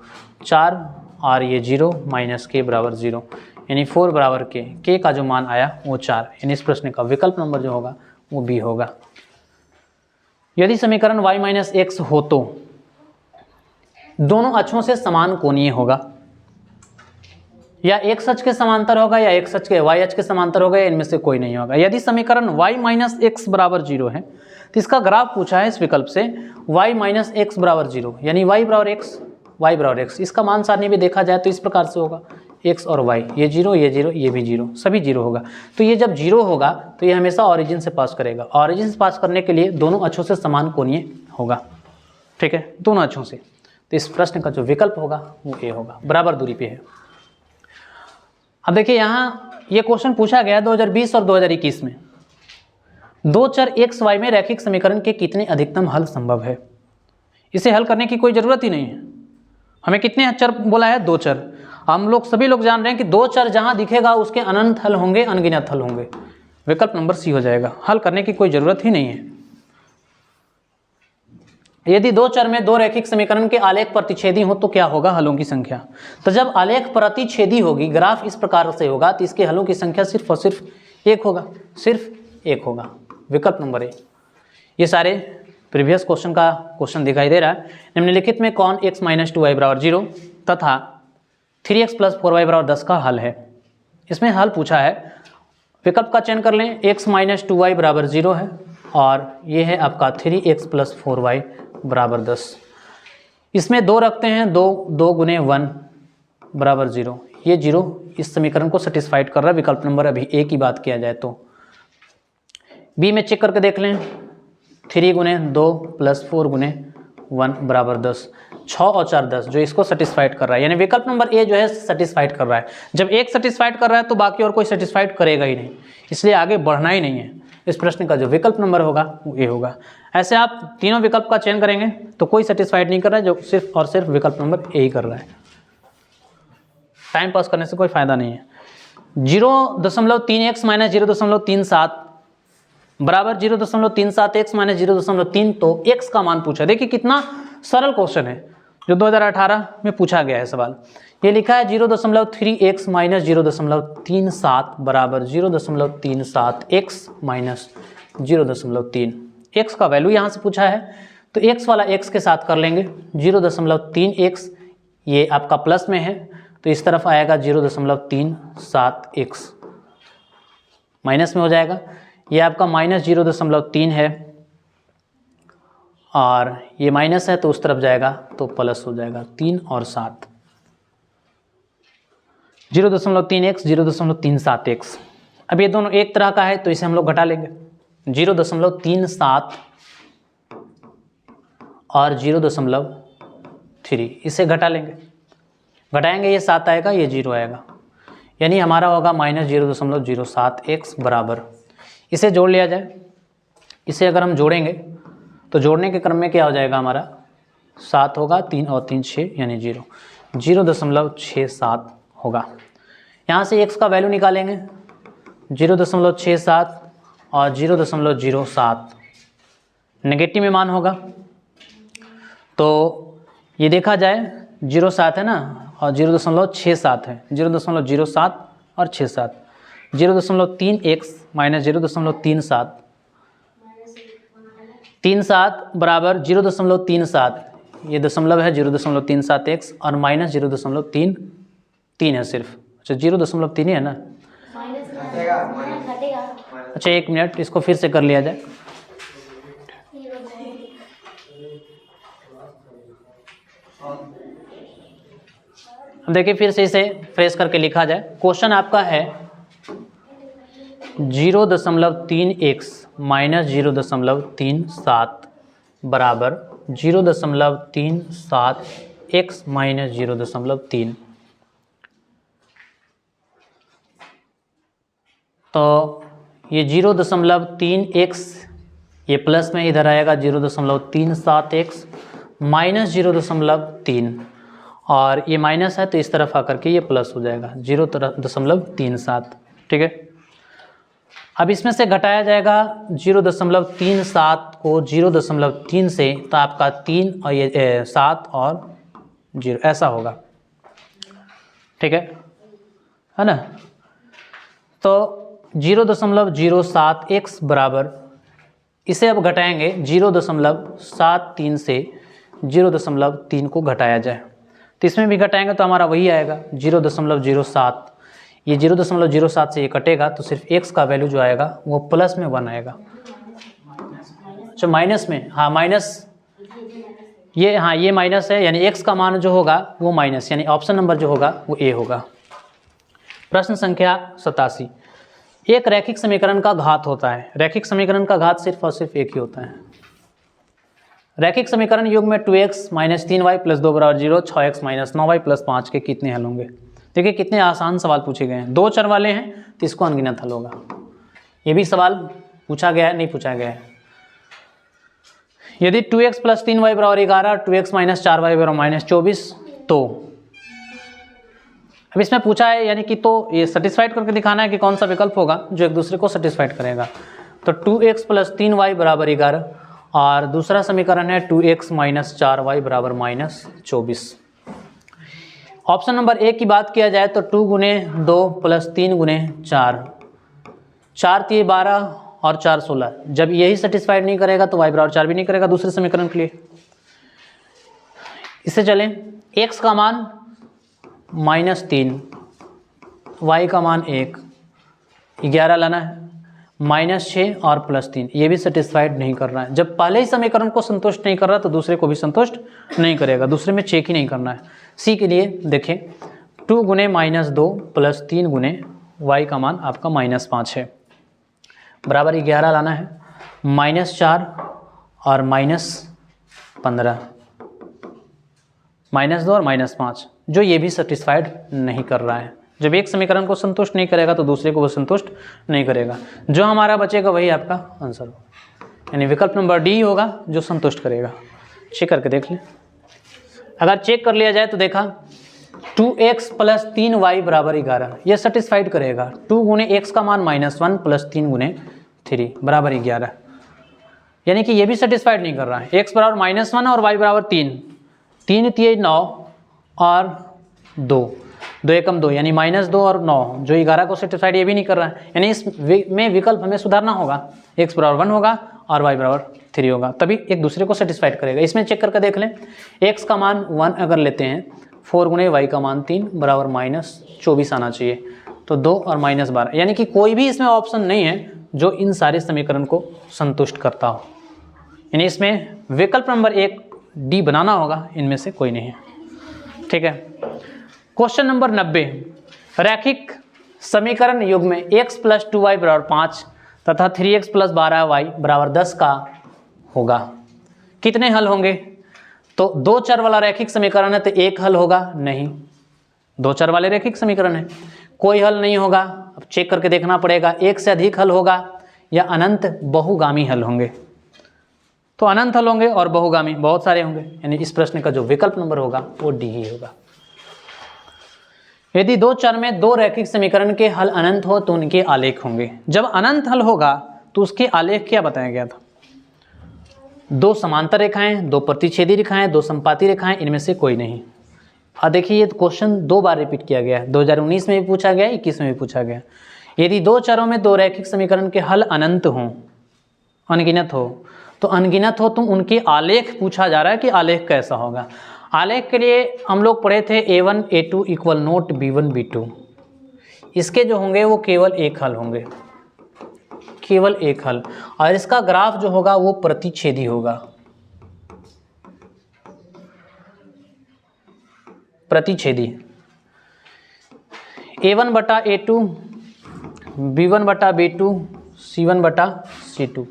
4 और ये 0 -k बराबर 0, यानी 4 बराबर k का जो मान आया वो 4, यानी इस प्रश्न का विकल्प नंबर जो होगा वो बी होगा। यदि समीकरण y - x हो तो दोनों अक्षों से समान कोणीय होगा, या x अक्ष के समांतर होगा या x अक्ष के y अक्ष के समांतर होगा, या इनमें से कोई नहीं होगा। यदि समीकरण y - x बराबर 0 है तो इसका ग्राफ पूछा है इस विकल्प से y - x बराबर 0, यानी y बराबर x, y बराबर x। इसका मान सारणी भी देखा जाए तो इस प्रकार से होगा x और y, ये 0 ये 0 ये भी 0, सभी 0 होगा। तो ये जब 0 होगा तो ये हमेशा ऑरिजिन से पास करेगा, ऑरिजिन से पास करने के लिए दोनों अक्षों से समान कोणीय होगा, ठीक है, दोनों अक्षों से। तो इस प्रश्न का जो विकल्प होगा वो ए होगा, बराबर दूरी पे है। अब देखिए यहाँ ये क्वेश्चन पूछा गया 2020 और 2021 में, दो चर x y में रैखिक समीकरण के कितने अधिकतम हल संभव है। इसे हल करने की कोई ज़रूरत ही नहीं है। हमें कितने चर बोला है, 2 चर। हम लोग सभी लोग जान रहे हैं कि 2 चर जहाँ दिखेगा उसके अनंत हल होंगे, अनगिनत हल होंगे। विकल्प नंबर सी हो जाएगा, हल करने की कोई ज़रूरत ही नहीं है। यदि 2 चर में 2 रैखिक समीकरण के आलेख प्रतिच्छेदी हो तो क्या होगा हलों की संख्या। तो जब आलेख प्रतिच्छेदी होगी, ग्राफ इस प्रकार से होगा तो इसके हलों की संख्या सिर्फ और सिर्फ 1 होगा, सिर्फ 1 होगा। विकल्प नंबर ए। ये सारे प्रीवियस क्वेश्चन का क्वेश्चन दिखाई दे रहा है। निम्नलिखित में कौन x - 2y बराबर 0 तथा 3x + 4y बराबर 10 का हल है। इसमें हल पूछा है, विकल्प का चयन कर लें। x - 2y बराबर 0 है और ये है आपका 3x + 4y बराबर 10। इसमें 2 रखते हैं, 2 × 1 बराबर 0, ये 0 इस समीकरण को सेटिस्फाइड कर रहा है। विकल्प नंबर अभी ए की बात किया जाए तो बी में चेक करके देख लें, 3 × 2 + 4 × 1 बराबर 10, 6 और 4 10, जो इसको सेटिस्फाइड कर रहा है, यानी विकल्प नंबर ए जो है सेटिस्फाइड कर रहा है। जब एक सेटिस्फाइड कर रहा है तो बाकी और कोई सेटिस्फाइड करेगा ही नहीं, इसलिए आगे बढ़ना ही नहीं है। इस प्रश्न का जो विकल्प नंबर होगा वो ए होगा। ऐसे आप तीनों विकल्प का चयन करेंगे तो कोई सेटिस्फाइड नहीं कर रहा है, जो सिर्फ और सिर्फ विकल्प नंबर ए ही कर रहा है। टाइम पास करने से कोई फायदा नहीं है। 0.3x - 0.37 बराबर 0.37x - 0.3, तो x का मान पूछा। देखिए कितना सरल क्वेश्चन है जो 2018 में पूछा गया है सवाल। ये लिखा है 0.3x माइनस 0.37 बराबर 0.37x माइनस 0.3। x का वैल्यू यहाँ से पूछा है तो x वाला x के साथ कर लेंगे 0.3x, ये आपका प्लस में है तो इस तरफ आएगा 0.37x, माइनस में हो जाएगा, ये आपका माइनस 0.3 है और ये माइनस है तो उस तरफ जाएगा तो प्लस हो जाएगा 3 और 7, 0.3x 0.37x। अब ये दोनों एक तरह का है तो इसे हम लोग घटा लेंगे, 0.37 और 0.3 इसे घटा लेंगे, घटाएंगे ये 7 आएगा ये 0 आएगा, यानी हमारा होगा माइनस 0.07x बराबर, इसे जोड़ लिया जाए। इसे अगर हम जोड़ेंगे तो जोड़ने के क्रम में क्या हो जाएगा, हमारा 7 होगा, 3 और 3 6 यानी 0.67 होगा। यहाँ से x का वैल्यू निकालेंगे 0.67 और 0.07 नेगेटिव में मान होगा, तो ये देखा जाए 0.7 है ना और 0.67 है, 0.07 और 67, 0.3x माइनस 0.37 बराबर 0.37, ये दशमलव है 0.37x और माइनस 0.3 है सिर्फ, अच्छा 0.3 ही है ना, अच्छा 1 मिनट इसको फिर से कर लिया जाए। देखिए फिर से इसे फ्रेश करके लिखा जाए। क्वेश्चन आपका है 0.3x माइनस 0.37 बराबर 0.37x माइनस 0.3। तो ये 0.3x ये प्लस में इधर आएगा 0.37x माइनस 0.3 और ये माइनस है तो इस तरफ आकर के ये प्लस हो जाएगा 0.37, ठीक है। अब इसमें से घटाया जाएगा 0.37 को 0.3 से तो आपका 3 और ये 7 और 0 ऐसा होगा, ठीक है ना। तो 0.07x बराबर, इसे अब घटाएंगे 0.73 से 0.3 को घटाया जाए तो इसमें भी घटाएंगे तो हमारा वही आएगा 0.07, ये 0.07 से ये कटेगा तो सिर्फ x का वैल्यू जो आएगा वो प्लस में 1 आएगा, अच्छा माइनस में, हाँ माइनस, ये हाँ ये माइनस है यानी x का मान जो होगा वो माइनस, यानी ऑप्शन नंबर जो होगा वो A होगा। प्रश्न संख्या 87, एक रैखिक समीकरण का घात होता है, रैखिक समीकरण का घात सिर्फ और सिर्फ एक ही होता है। रैखिक समीकरण युग में 2x माइनस 3y प्लस 2 बराबर 0, 6x माइनस 9y प्लस 5 के कितने हल होंगे। देखिए कितने आसान सवाल पूछे गए हैं, 2 चर वाले हैं तो इसको अनगिनत हल होगा। ये भी सवाल पूछा गया है, नहीं पूछा गया है। यदि 2x प्लस 3y बराबर 11, 2x माइनस 4y बराबर माइनस 24, तो अब इसमें पूछा है यानी कि तो ये सेटिस्फाइड करके दिखाना है कि कौन सा विकल्प होगा जो एक दूसरे को सेटिस्फाइड करेगा। तो 2x प्लस 3y बराबर 11 और दूसरा समीकरण है 2x माइनस 4y बराबर माइनस 24। ऑप्शन नंबर ए की बात किया जाए तो 2 गुने 2 प्लस 3 गुने 4, 4 3 12 और 4 16, जब यही सेटिस्फाइड नहीं करेगा तो y बराबर 4 भी नहीं करेगा दूसरे समीकरण के लिए। इससे चलें, x का मान -3, y का मान 1, 11 लाना है, -6 और +3, ये भी सेटिस्फाइड नहीं कर रहा है। जब पहले ही समीकरण को संतुष्ट नहीं कर रहा तो दूसरे को भी संतुष्ट नहीं करेगा, दूसरे में चेक ही नहीं करना है। सी के लिए देखें, 2 गुने -2 प्लस 3 गुने y का मान आपका -5 है, बराबर 11 लाना है, -4 और -15, -2 और -5, जो ये भी सेटिस्फाइड नहीं कर रहा है। जब एक समीकरण को संतुष्ट नहीं करेगा तो दूसरे को वो संतुष्ट नहीं करेगा, जो हमारा बचेगा वही आपका आंसर होगा, यानी विकल्प नंबर डी होगा जो संतुष्ट करेगा। चेक करके देख लें, अगर चेक कर लिया जाए तो देखा 2x प्लस 3y बराबर 11, ये सेटिस्फाइड करेगा। 2 गुने x का मान -1 प्लस 3 गुने 3 बराबर 11, यानी कि ये भी सेटिस्फाइड नहीं कर रहा है। x बराबर -1 और y बराबर 3, 3 3 9 और 2, 2 एकम 2 यानी -2 और 9, जो 11 को सेटिस्फाइड ये भी नहीं कर रहा है, यानी इसमें विकल्प हमें सुधारना होगा। x बराबर 1 होगा और y बराबर 3 होगा, तभी एक दूसरे को सेटिस्फाइड करेगा। इसमें चेक करके देख लें, x का मान 1 अगर लेते हैं, 4 गुणे y का मान 3 बराबर -24 आना चाहिए, तो 2 और -12, यानी कि कोई भी इसमें ऑप्शन नहीं है जो इन सारे समीकरण को संतुष्ट करता हो, यानी इसमें विकल्प नंबर 1 डी बनाना होगा, इनमें से कोई नहीं है। ठीक है। क्वेश्चन नंबर 90, रैखिक समीकरण युग्म में x + 2y बराबर 5 तथा 3x + 12y बराबर 10 का होगा, कितने हल होंगे? तो 2 चर वाला रैखिक समीकरण है तो एक हल होगा, नहीं। 2 चर वाले रैखिक समीकरण है, कोई हल नहीं होगा। अब चेक करके देखना पड़ेगा, एक से अधिक हल होगा या अनंत बहुगामी हल होंगे। तो अनंत हल होंगे और बहुगामी बहुत सारे होंगे, यानी इस प्रश्न का जो विकल्प नंबर होगा वो डी ही होगा। यदि 2 चर में 2 रैखिक समीकरण के हल अनंत हो तो उनके आलेख होंगे। जब अनंत हल होगा तो उसके आलेख क्या बताया गया था? 2 समांतर रेखाएं, 2 प्रतिच्छेदी रेखाएं, 2 संपाती रेखाएं, इनमें से कोई नहीं। देखिए ये क्वेश्चन 2 बार रिपीट किया गया है, 2019 में भी पूछा गया, 21 में भी पूछा गया। यदि 2 चरों में 2 रैखिक समीकरण के हल अनंत हों, अनगिनत हो, तो अनगिनत हो तो उनके आलेख पूछा जा रहा है कि आलेख कैसा होगा। आलेख के लिए हम लोग पढ़े थे a1 a2 equal note b1 b2, इसके जो होंगे वो केवल एक हल होंगे, केवल एक हल, और इसका ग्राफ जो होगा वो प्रतिच्छेदी होगा, प्रतिच्छेदी। a1 बटा a2, b1 बटा b2, c1 बटा c2,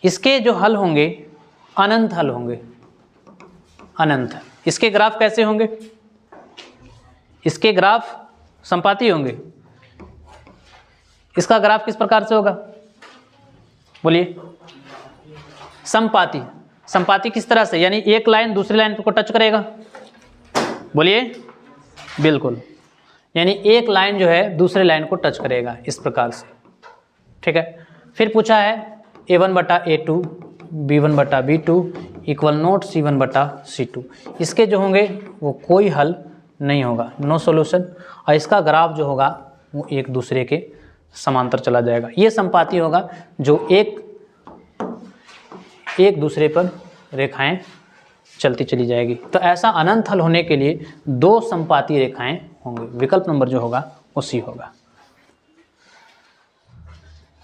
इसके जो हल होंगे अनंत हल होंगे, अनंत। इसके ग्राफ कैसे होंगे? इसके ग्राफ संपाती होंगे। इसका ग्राफ किस प्रकार से होगा? बोलिए। संपाती। संपाती किस तरह से? यानी एक लाइन दूसरी लाइन को टच करेगा। बोलिए। बिल्कुल, यानी एक लाइन जो है दूसरे लाइन को टच करेगा, इस प्रकार से। ठीक है। फिर पूछा है a1 बटा a2, b1 बटा b2 इक्वल नोट c1 बटा c2, इसके जो होंगे वो कोई हल नहीं होगा, नो सॉल्यूशन, और इसका ग्राफ जो होगा वो एक दूसरे के समांतर चला जाएगा। ये संपाती होगा जो एक दूसरे पर रेखाएं चलती चली जाएगी। तो ऐसा अनंत हल होने के लिए 2 संपाती रेखाएं होंगे, विकल्प नंबर जो होगा वो सी होगा।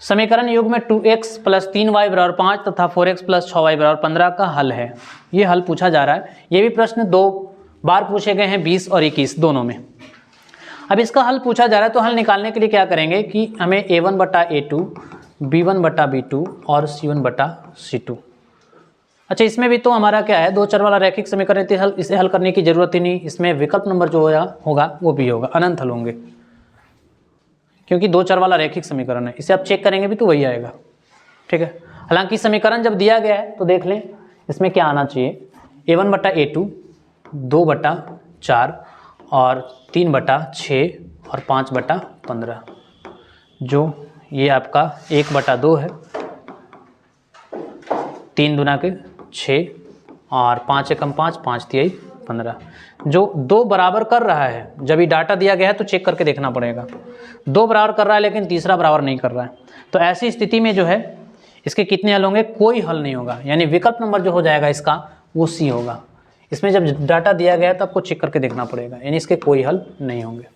समीकरण युग्म में 2x + 3y बराबर 5 तथा 4x + 6y बराबर 15 का हल है। ये हल पूछा जा रहा है। ये भी प्रश्न 2 बार पूछे गए हैं, 20 और 21 दोनों में। अब इसका हल पूछा जा रहा है, तो हल निकालने के लिए क्या करेंगे कि हमें a1 बटा a2, b1 बटा b2 और c1 बटा c2। अच्छा, इसमें भी तो हमारा क्या है, 2 चर वाला रैखिक समीकरण, इसे हल करने की जरूरत ही नहीं। इसमें विकल्प नंबर जो होगा वो भी होगा, अनंत हल होंगे, क्योंकि 2 चर वाला रैखिक समीकरण है। इसे आप चेक करेंगे भी तो वही आएगा। ठीक है। हालांकि समीकरण जब दिया गया है तो देख लें इसमें क्या आना चाहिए, a1 बटा a2 2 बटा 4 और 3 बटा 6 और 5 बटा 15, जो ये आपका 1 बटा 2 है, 3 दूना के 6 और 5 एकम 5, 5 तिहाई 15, जो 2 बराबर कर रहा है। जब ये डाटा दिया गया है तो चेक करके देखना पड़ेगा, 2 बराबर कर रहा है लेकिन तीसरा बराबर नहीं कर रहा है। तो ऐसी स्थिति में जो है इसके कितने हल होंगे? कोई हल नहीं होगा, यानी विकल्प नंबर जो हो जाएगा इसका वो सी होगा। इसमें जब डाटा दिया गया है तो आपको चेक करके देखना पड़ेगा, यानी इसके कोई हल नहीं होंगे।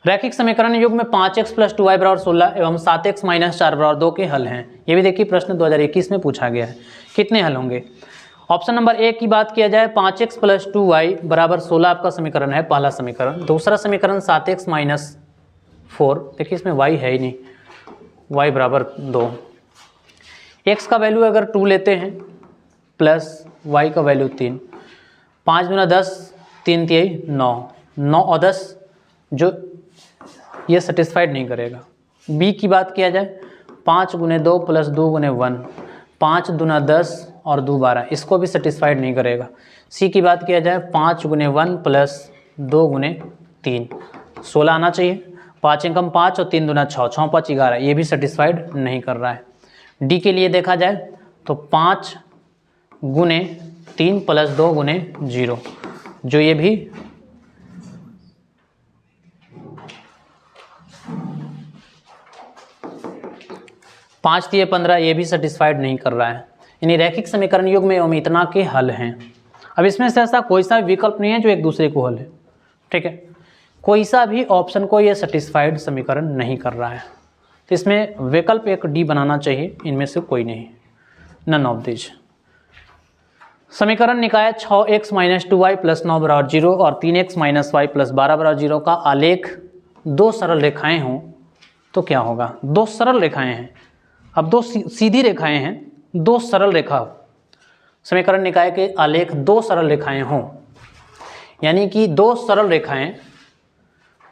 रैखिक समीकरण युग्म में 5x + 2y बराबर 16 एवं 7x - 4 बराबर 2 के हल हैं। ये भी देखिए प्रश्न 2021 में पूछा गया है। कितने हल होंगे? ऑप्शन नंबर 1 की बात किया जाए, 5x + 2y बराबर 16 आपका समीकरण है, पहला समीकरण। दूसरा समीकरण 7x - 4, देखिए इसमें y है ही नहीं, y बराबर 2। x का वैल्यू अगर 2 लेते हैं प्लस y का वैल्यू 3, 5 दूना 10, 3 तिहाई 9, 9 और 10 जो ये सेटिस्फाइड नहीं करेगा। b की बात किया जाए, 5 गुने 2 प्लस 2 गुने 1, 5 दूना 10 और 2 12, इसको भी सेटिस्फाइड नहीं करेगा। c की बात किया जाए, 5 गुने 1 प्लस 2 गुने 3, 16 आना चाहिए। 5 एकम 5 और 3 दूना 6, 6 5 11, ये भी सेटिस्फाइड नहीं कर रहा है। d के लिए देखा जाए तो 5 गुने 3 प्लस 2 गुने 0, जो ये भी 5 दिए 15, ये भी सेटिस्फाइड नहीं कर रहा है। यानी रैखिक समीकरण युग्म एवं इतना के हल हैं। अब इसमें से ऐसा कोई सा विकल्प नहीं है जो एक दूसरे को हल है, ठीक है। कोई सा भी ऑप्शन को ये सेटिस्फाइड समीकरण नहीं कर रहा है, तो इसमें विकल्प एक डी बनाना चाहिए, इनमें से कोई नहीं, नन ऑफ दिस। समीकरण निकाय 6x - 2y + 9 = 0 और 3x - y + 12 = 0 का आलेख दो सरल रेखाएं हों तो क्या होगा। दो सरल रेखाएं हैं, अब दो सीधी रेखाएं हैं, दो सरल रेखा। समीकरण निकाय के आलेख दो सरल रेखाएं हों, यानी कि दो सरल रेखाएं,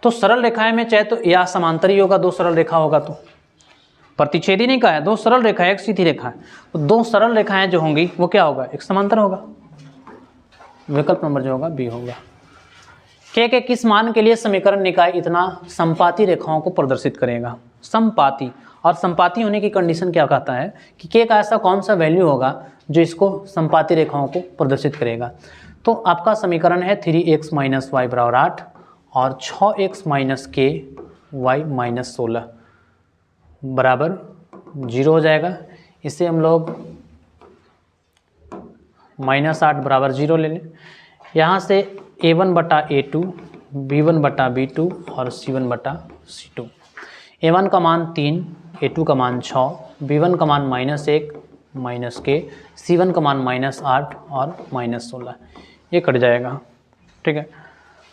तो सरल रेखाएं में चाहे तो या समांतर ही होगा, दो सरल रेखा होगा तो प्रतिच्छेदी नहीं कहा है, दो सरल रेखा एक सीधी रेखा है, तो दो सरल रेखाएं जो होंगी वो क्या होगा, एक समांतर होगा। विकल्प नंबर जो होगा बी होगा। के किस मान के लिए समीकरण निकाय इतना समपाती रेखाओं को प्रदर्शित करेगा। समपाती, और समपाती होने की कंडीशन क्या कहता है कि के का ऐसा कौन सा वैल्यू होगा जो इसको समपाती रेखाओं को प्रदर्शित करेगा। तो आपका समीकरण है 3x - y = 8 और 6x - k y - 16 बराबर 0 हो जाएगा। इसे हम लोग -8 बराबर 0 ले लें। यहाँ से a1/a2, b1/b2 और c1/c2। a1 का मान 3, a2 का मान 6, b1 का मान -1 - k, c1 का मान -8 और -16, ये कट जाएगा, ठीक है।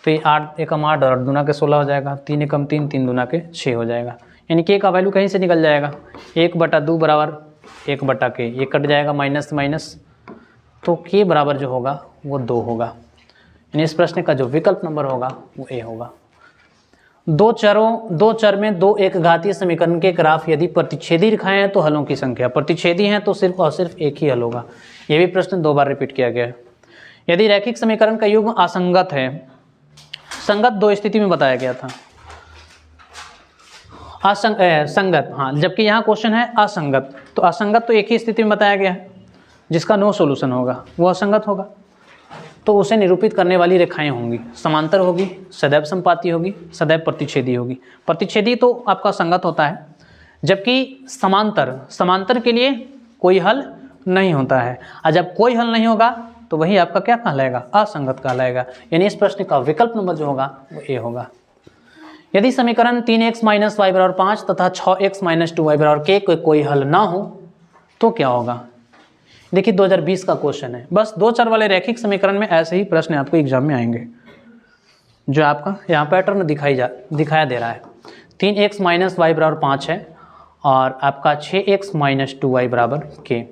तो ये 8 एकम 8 और 8 दूना के 16 हो जाएगा, 3 एकम 3, 3 दूना के 6 हो जाएगा। यानी के का वैल्यू कहीं से निकल जाएगा, 1/2 बराबर 1/k, ये कट जाएगा माइनस माइनस, तो के बराबर जो होगा वो 2 होगा। यानी इस प्रश्न का जो विकल्प नंबर होगा वो ए होगा। दो चर में दो एक घातीय समीकरण के ग्राफ यदि प्रतिच्छेदी रेखाएं हैं तो हलों की संख्या, प्रतिच्छेदी हैं तो सिर्फ और सिर्फ एक ही हल होगा। ये भी प्रश्न 2 बार रिपीट किया गया है। यदि रैखिक समीकरण का युग्म असंगत है, संगत 2 स्थिति में बताया गया था, संगत, हाँ, जबकि यहाँ क्वेश्चन है असंगत, तो असंगत तो एक ही स्थिति में बताया गया है जिसका नो सॉल्यूशन होगा वो असंगत होगा। तो उसे निरूपित करने वाली रेखाएं होंगी, समांतर होगी, सदैव समपाती होगी, सदैव प्रतिच्छेदी होगी। प्रतिच्छेदी तो आपका संगत होता है, जबकि समांतर के लिए कोई हल नहीं होता है, और जब कोई हल नहीं होगा तो वही आपका क्या कहलाएगा, असंगत कहलाएगा। यानी इस प्रश्न का विकल्प नंबर जो होगा वो ए होगा। यदि समीकरण 3x - y = 5 तथा 6x - 2y = k कोई हल ना हो तो क्या होगा। देखिए 2020 का क्वेश्चन है, बस दो चर वाले रैखिक समीकरण में ऐसे ही प्रश्न आपको एग्जाम में आएंगे, जो आपका यहाँ पैटर्न दिखाया दे रहा है। 3x - y = 5 है और आपका 6x - 2y = k।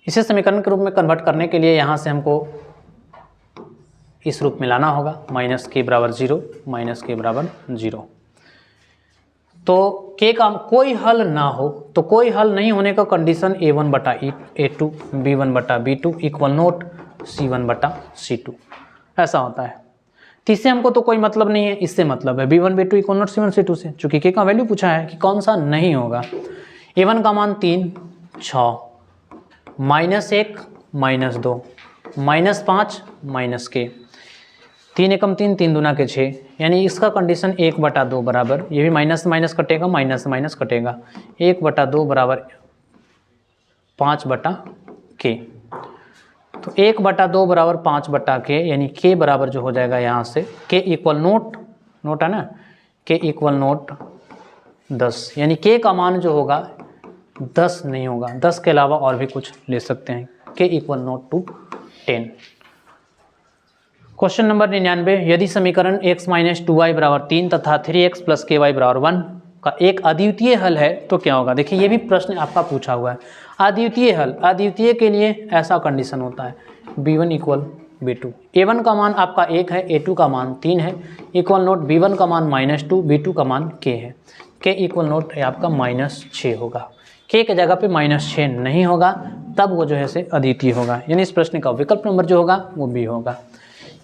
इसे समीकरण के रूप में कन्वर्ट करने के लिए यहाँ से हमको इस रूप में लाना होगा, -k = 0, -k = 0। तो k का कोई हल ना हो, तो कोई हल नहीं होने का कंडीशन a1/a2, b1/b2 = c1/c2 ऐसा होता है। तो इससे हमको तो कोई मतलब नहीं है, इससे मतलब है b1b2 = c1c2 से, चूँकि k का वैल्यू पूछा है कि कौन सा नहीं होगा। a1 का मान 3, 6, -1 - 2, -5 - k, 3 एकम 3, 3 दूना के 6, यानी इसका कंडीशन 1/2 बराबर, ये भी माइनस माइनस कटेगा, माइनस माइनस कटेगा, 1/2 बराबर 5/k। तो 1/2 बराबर 5/k, यानी k बराबर जो हो जाएगा यहाँ से k इक्वल नोट है ना, k इक्वल 10, यानी k का मान जो होगा 10 नहीं होगा, 10 के अलावा और भी कुछ ले सकते हैं, k इक्वल 10। क्वेश्चन नंबर 99, यदि समीकरण x - 2y = 3 तथा 3x + ky = 1 का एक अद्वितीय हल है तो क्या होगा। देखिए ये भी प्रश्न आपका पूछा हुआ है। अद्वितीय हल, अद्वितीय के लिए ऐसा कंडीशन होता है b1 = b2, a1 का मान आपका 1 है, a2 का मान 3 है, इक्वल नोट b1 का मान -2, b2 का मान k है, k इक्वल नोट आपका -6 होगा। k के जगह पे -6 नहीं होगा, तब वो जो है से अद्वितीय होगा। यानी इस प्रश्न का विकल्प नंबर जो होगा वो बी होगा।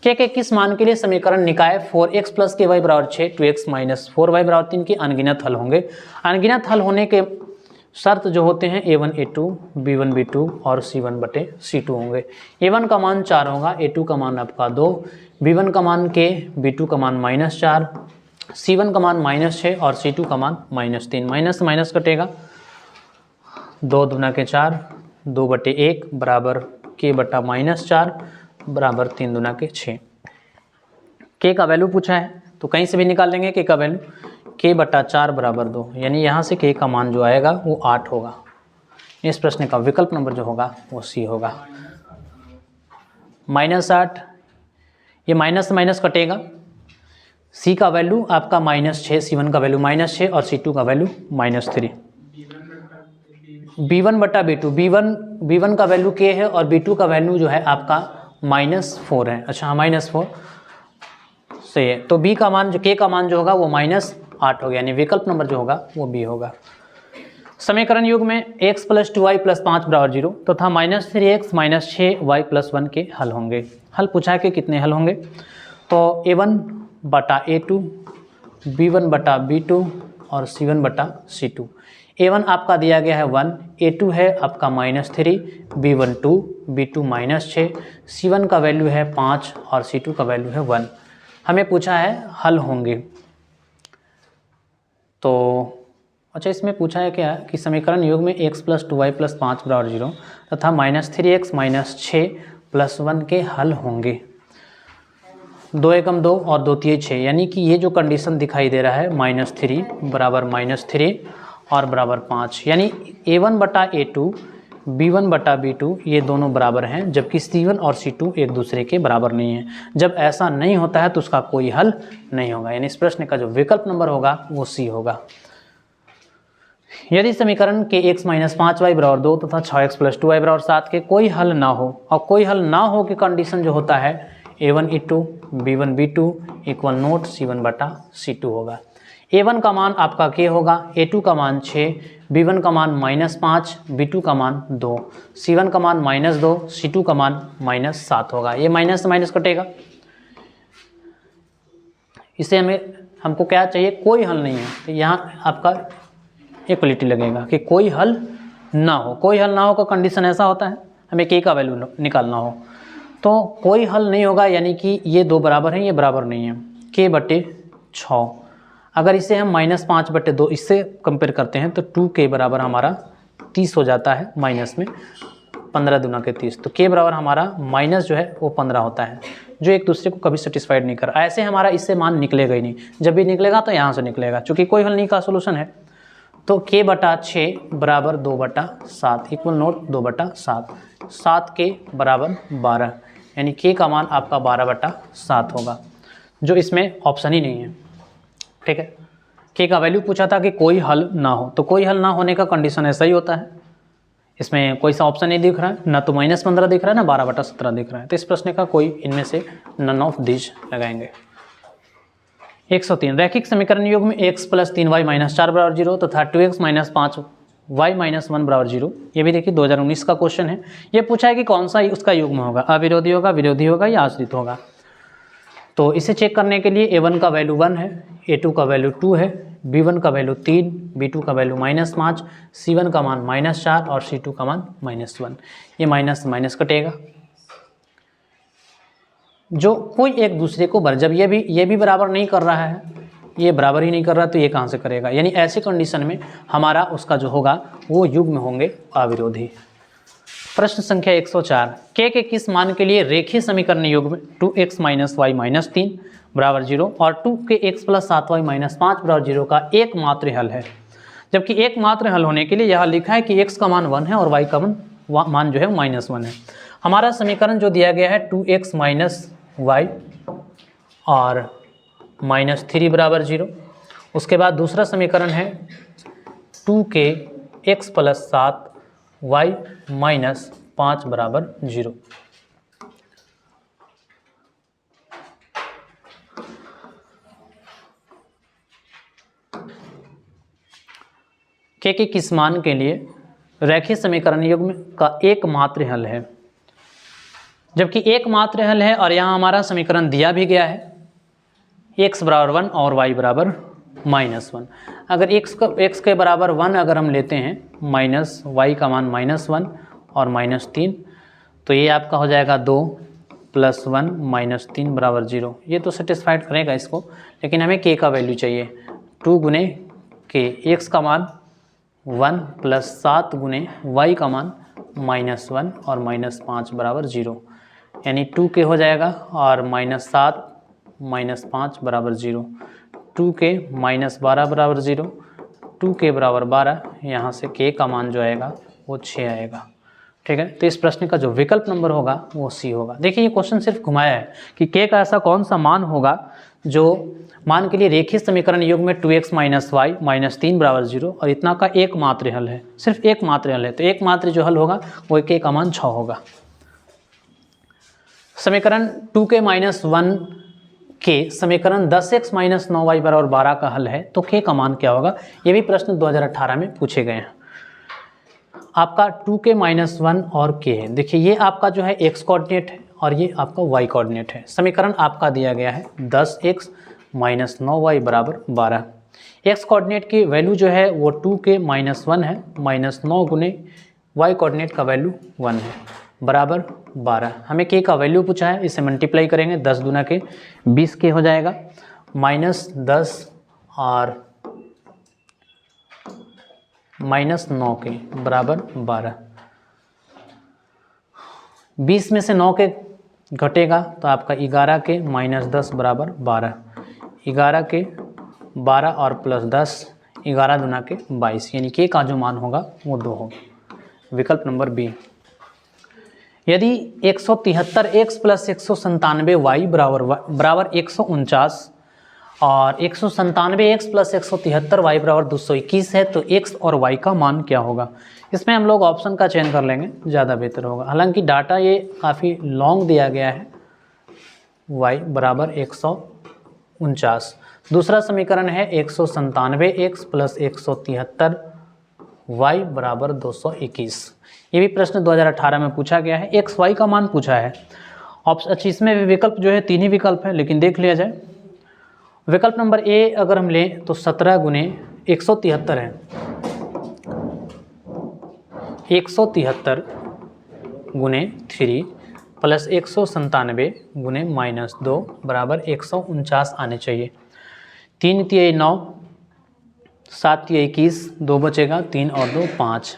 के किस मान के लिए समीकरण निकाय 4x + ky = 6, 2x - 4y = 3 के अनगिनत हल होंगे। अनगिनत हल होने के शर्त जो होते हैं a1 a2, b1 b2 और c1/c2 होंगे। a1 का मान 4 होगा, a2 का मान आपका 2, b1 का मान k, b2 का मान -4, C1 का मान -6 और C2 का मान -3। माइनस से माइनस कटेगा, 2 दूना के 4, 2/1 बराबर k बटा -4 बराबर 3 दूना के 6। k का वैल्यू पूछा है तो कहीं से भी निकाल लेंगे k का वैल्यू, k बटा 4 बराबर 2, यानी यहाँ से k का मान जो आएगा वो 8 होगा। इस प्रश्न का विकल्प नंबर जो होगा वो C होगा। -8, ये माइनस से माइनस कटेगा, C का वैल्यू आपका -6, C1 का वैल्यू -6 और C2 का वैल्यू -3। B1 बटा B2, B1 का वैल्यू k है और B2 का वैल्यू जो है आपका -4 है। अच्छा हाँ, -4 सही है। तो B का मान जो k का मान जो होगा वो -8 होगा, यानी विकल्प नंबर जो होगा वो B होगा। समीकरण युग में x + 2y + 5 बराबर 0 तथा -3x - 6y + 1 के हल होंगे। हल पूछा है कि कितने हल होंगे, तो A1 बटा A2, B1 बटा B2 और C1 बटा C2। A1 आपका दिया गया है 1, A2 है आपका -3, B1 2, B2 -6, C1 का वैल्यू है 5 और C2 का वैल्यू है 1। हमें पूछा है हल होंगे। तो अच्छा, इसमें पूछा है क्या कि समीकरण युग में x + 2y + 5 बराबर 0 तथा -3x - 6 + 1 के हल होंगे। 2 एकम 2 और 2 तिये 6, यानी कि ये जो कंडीशन दिखाई दे रहा है -3 बराबर -3 और बराबर 5, यानी A1 बटा A2, B1 बटा B2 ये दोनों बराबर हैं, जबकि C1 और C2 एक दूसरे के बराबर नहीं हैं। जब ऐसा नहीं होता है तो उसका कोई हल नहीं होगा, यानी इस प्रश्न का जो विकल्प नंबर होगा वो C होगा। यदि समीकरण के x - 5y बराबर 2 तथा 6x + 2y बराबर 7 के कोई हल ना हो, और कोई हल ना हो की कंडीशन जो होता है A1 A2, B1 B2 = note C1 बटा C2 होगा। A1 का मान आपका k होगा, A2 का मान 6, B1 का मान -5, B2 का मान 2, C1 का मान -2, C2 का मान -7 होगा। ये माइनस से माइनस कटेगा, इसे हमको क्या चाहिए, कोई हल नहीं है, तो यहाँ आपका इक्वलिटी लगेगा कि कोई हल ना हो। कोई हल ना हो का कंडीशन ऐसा होता है, हमें k का वैल्यू निकालना हो, तो कोई हल नहीं होगा, यानी कि ये दो बराबर हैं, ये बराबर नहीं है, k बटे 6। अगर इसे हम -5 बटे 2 इससे कंपेयर करते हैं तो 2k बराबर हमारा 30 हो जाता है, माइनस में 15 दूना के 30, तो k बराबर हमारा माइनस जो है वो 15 होता है, जो एक दूसरे को कभी सेटिस्फाइड नहीं कर रहा। ऐसे हमारा इससे मान निकलेगा ही नहीं, जब भी निकलेगा तो यहाँ से निकलेगा, चूँकि कोई हल नहीं का सोल्यूशन है। तो k बटा 6 बराबर 2/7 = नोट 2/7, 7k बराबर 12, यानी k का मान आपका 12/7 होगा, जो इसमें ऑप्शन ही नहीं है। ठीक है, k का वैल्यू पूछा था कि कोई हल ना हो, तो कोई हल ना होने का कंडीशन ऐसा ही होता है, इसमें कोई सा ऑप्शन नहीं दिख रहा है, ना तो -15 दिख रहा है, ना 12/17 दिख रहा है, तो इस प्रश्न का कोई इनमें से नन ऑफ दीज लगाएंगे। 103 रैखिक समीकरण युग में x + 3y - 4 बराबर 0 तथा 2x - 5y - 1 बराबर 0। ये भी देखिए 2019 का क्वेश्चन है। ये पूछा है कि कौन सा उसका युग्म होगा, अविरोधी होगा, विरोधी होगा या आश्रित होगा। तो इसे चेक करने के लिए A1 का वैल्यू 1 है, A2 का वैल्यू 2 है, B1 का वैल्यू 3, B2 का वैल्यू -5, C1 का मान -4 और C2 का मान -1। ये माइनस से माइनस कटेगा, जो कोई एक दूसरे को जब ये भी बराबर नहीं कर रहा है, ये बराबर ही नहीं कर रहा, तो ये कहाँ से करेगा, यानी ऐसे कंडीशन में हमारा उसका जो होगा वो युग्म होंगे अविरोधी। प्रश्न संख्या 104, k के किस मान के लिए रेखीय समीकरण युग्म 2x - y - 3 बराबर 0 और 2x + 7y - 5 बराबर 0 का एकमात्र हल है। जबकि एकमात्र हल होने के लिए यहाँ लिखा है कि x का मान 1 है और y का मान जो है -1 है। हमारा समीकरण जो दिया गया है 2x - y और -3 बराबर 0। उसके बाद दूसरा समीकरण है 2x + 7y - 5 बराबर 0। k के किस मान के लिए रैखिक समीकरण युग्म का एकमात्र हल है। जबकि एकमात्र हल है और यहाँ हमारा समीकरण दिया भी गया है, x बराबर 1 और y बराबर -1। अगर x के बराबर 1 अगर हम लेते हैं, माइनस y का मान -1 और -3, तो ये आपका हो जाएगा 2, प्लस 1 माइनस 3 बराबर 0। ये तो सेटिस्फाइड करेगा इसको, लेकिन हमें k का वैल्यू चाहिए। 2 गुने k, x का मान 1 प्लस 7 गुने y का मान -1 और -5 बराबर 0, यानी 2k हो जाएगा और -7 -5 बराबर 0। 2k -12 बराबर 0, 2k बराबर 12, यहाँ से k का मान जो आएगा वो 6 आएगा। ठीक है, तो इस प्रश्न का जो विकल्प नंबर होगा वो सी होगा। देखिए ये क्वेश्चन सिर्फ घुमाया है कि k का ऐसा कौन सा मान होगा जो मान के लिए रेखीय समीकरण योग में 2x माइनस वाई माइनस 3 बराबर 0 और इतना का एकमात्र हल है, सिर्फ एकमात्र हल है, तो एकमात्र जो हल होगा वो k का मान 6 होगा। समीकरण 2k माइनस 1 के समीकरण 10x माइनस 9y बराबर 12 का हल है, तो k का मान क्या होगा? ये भी प्रश्न 2018 में पूछे गए हैं। आपका 2k माइनस 1 और k है। देखिए ये आपका जो है x कोऑर्डिनेट है और ये आपका y कोऑर्डिनेट है। समीकरण आपका दिया गया है 10x माइनस 9y बराबर 12। x कोऑर्डिनेट की वैल्यू जो है वो 2k माइनस 1 है, माइनस 9 गुने y कोऑर्डिनेट का वैल्यू 1 है बराबर 12। हमें k का वैल्यू पूछा है, इसे मल्टीप्लाई करेंगे 10 दूना के 20k हो जाएगा, माइनस 10 और माइनस 9 के बराबर 12। 20 में से 9 के घटेगा तो आपका 11 के माइनस 10 बराबर 12। 11 के 12 और प्लस 10, 11 दूना के 22, यानी के का जो मान होगा वो 2 होगा। विकल्प नंबर बी। यदि 173x प्लस 197y बराबर 149 और 197x प्लस 173y बराबर 221 है, तो x और y का मान क्या होगा? इसमें हम लोग ऑप्शन का चयन कर लेंगे, ज़्यादा बेहतर होगा। हालांकि डाटा ये काफ़ी लॉन्ग दिया गया है। y बराबर 149, दूसरा समीकरण है 197x प्लस 173y बराबर 221। ये भी प्रश्न 2018 में पूछा गया है, x y का मान पूछा है। ऑप्शन इसमें भी विकल्प जो है 3 ही विकल्प है, लेकिन देख लिया जाए। विकल्प नंबर ए अगर हम लें तो 17 गुने 173 है, 173 गुने 3 प्लस 197 गुने माइनस 2 बराबर 149 आने चाहिए। 3 तिया 9, 7 तिया 21, 2 बचेगा, 3 और 2 5,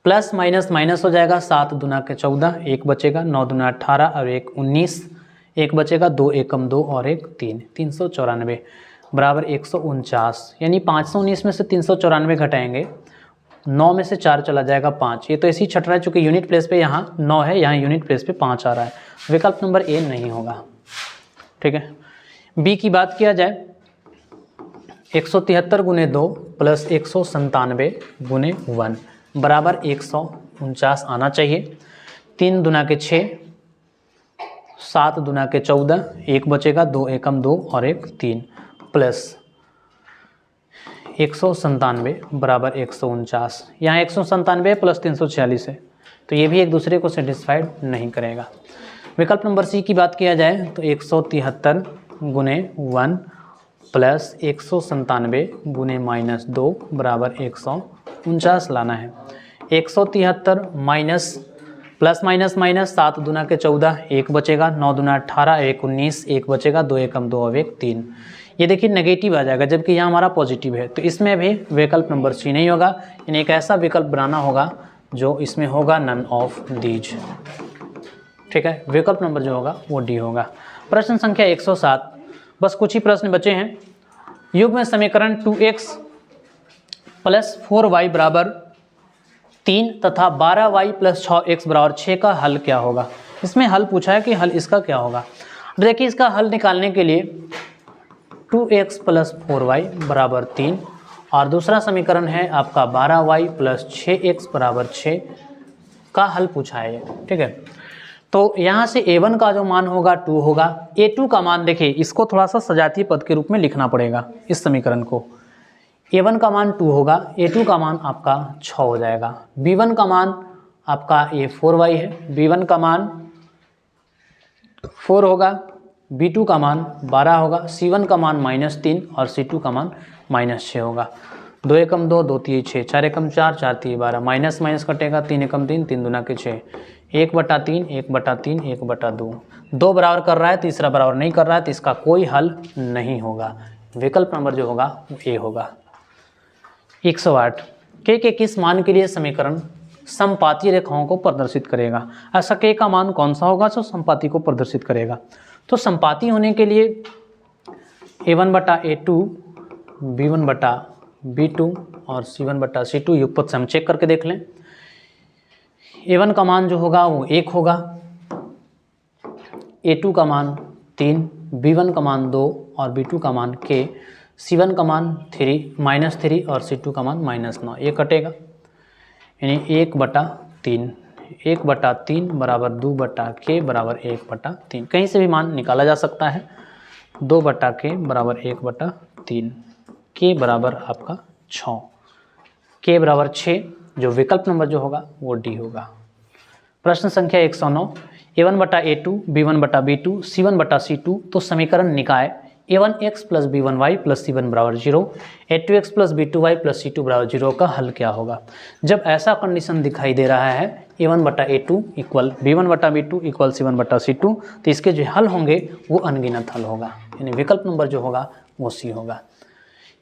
प्लस माइनस माइनस हो जाएगा, 7 दूना के 14, 1 बचेगा, 9 दूना 18 और 1 19, 1 बचेगा, 2 एकम 2 और 1 3, 394 बराबर 149, यानी 519 में से 394 घटाएंगे, 9 में से 4 चला जाएगा 5। ये तो ऐसे ही छट रहा है, चूँकि यूनिट प्लेस पे यहाँ 9 है, यहाँ यूनिट प्लेस पे 5 आ रहा है। विकल्प नंबर ए नहीं होगा। ठीक है, बी की बात किया जाए 173 गुने 2 प्लस 197 गुने 1 बराबर 149 आना चाहिए। 3 दूना के 6, 7 दूना के 14, 1 बचेगा, 2 एकम 2 और 1 3, प्लस 197 बराबर 149। यहाँ 197 प्लस 346 है, तो ये भी एक दूसरे को सेटिस्फाइड नहीं करेगा। विकल्प नंबर सी की बात किया जाए तो 173 गुने 1 प्लस 197 गुने माइनस 2 बराबर 149 लाना है। 173 माइनस प्लस माइनस माइनस, 7 दूना के 14, 1 बचेगा, 9 दूना 18, 1 19, 1 बचेगा, 2 एकम 2 और 1 3। ये देखिए नेगेटिव आ जाएगा, जबकि यहाँ हमारा पॉजिटिव है, तो इसमें भी विकल्प नंबर सी नहीं होगा। यानी एक ऐसा विकल्प बनाना होगा जो इसमें होगा नन ऑफ दीज। ठीक है, विकल्प नंबर जो होगा वो डी होगा। प्रश्न संख्या 107, बस कुछ ही प्रश्न बचे हैं। युग्म समीकरण 2x प्लस 4y बराबर 3 तथा 12y प्लस 6x बराबर 6 का हल क्या होगा? इसमें हल पूछा है कि हल इसका क्या होगा। देखिए इसका हल निकालने के लिए 2x प्लस 4y बराबर 3 और दूसरा समीकरण है आपका 12y प्लस 6x बराबर 6 का हल पूछा है। ठीक है, तो यहाँ से a1 का जो मान होगा 2 होगा, a2 का मान देखिए इसको थोड़ा सा सजातीय पद के रूप में लिखना पड़ेगा इस समीकरण को। a1 का मान 2 होगा, a2 का मान आपका 6 हो जाएगा, b1 का मान आपका ये 4y है, b1 का मान 4 होगा, b2 का मान 12 होगा, c1 का मान -3 और c2 का मान -6 होगा। 2 एकम 2, 2 तिये 6, 4 एकम 4, 4 तिये 12, माइनस माइनस कटेगा, 3 एकम 3, 3 दूना के 6, 1/3, 1/3, 1/2, 2 बराबर कर रहा है, तीसरा बराबर नहीं कर रहा है, तो इसका कोई हल नहीं होगा। विकल्प नंबर जो होगा वो ए होगा। 108 के किस मान के लिए समीकरण समपाती रेखाओं को प्रदर्शित करेगा। ऐसा के का मान कौन सा होगा जो समपाती को प्रदर्शित करेगा। तो समपाती होने के लिए a1/a2, b1/b2 और c1/c2 युगपत से हम चेक करके देख लें। a1 का मान जो होगा वो 1 होगा, a2 का मान 3, b1 का मान 2 और b2 का मान k, c1 का मान -3 और c2 का मान -9, ये कटेगा, यानी 1/3, 1/3 बराबर 2/k बराबर 1/3। कहीं से भी मान निकाला जा सकता है। 2/k बराबर 1/3, k बराबर आपका 6, k बराबर 6, जो विकल्प नंबर जो होगा वो डी होगा। प्रश्न संख्या 109, a1/a2, b1/b2, c1/c2, तो समीकरण निकाय a1x + b1y + c1 बराबर 0, a2x + b2y + c2 बराबर 0 का हल क्या होगा। जब ऐसा कंडीशन दिखाई दे रहा है a1/a2 = b1/b2 = c1/c2, तो इसके जो हल होंगे वो अनगिनत हल होगा, यानी विकल्प नंबर जो होगा वो सी होगा।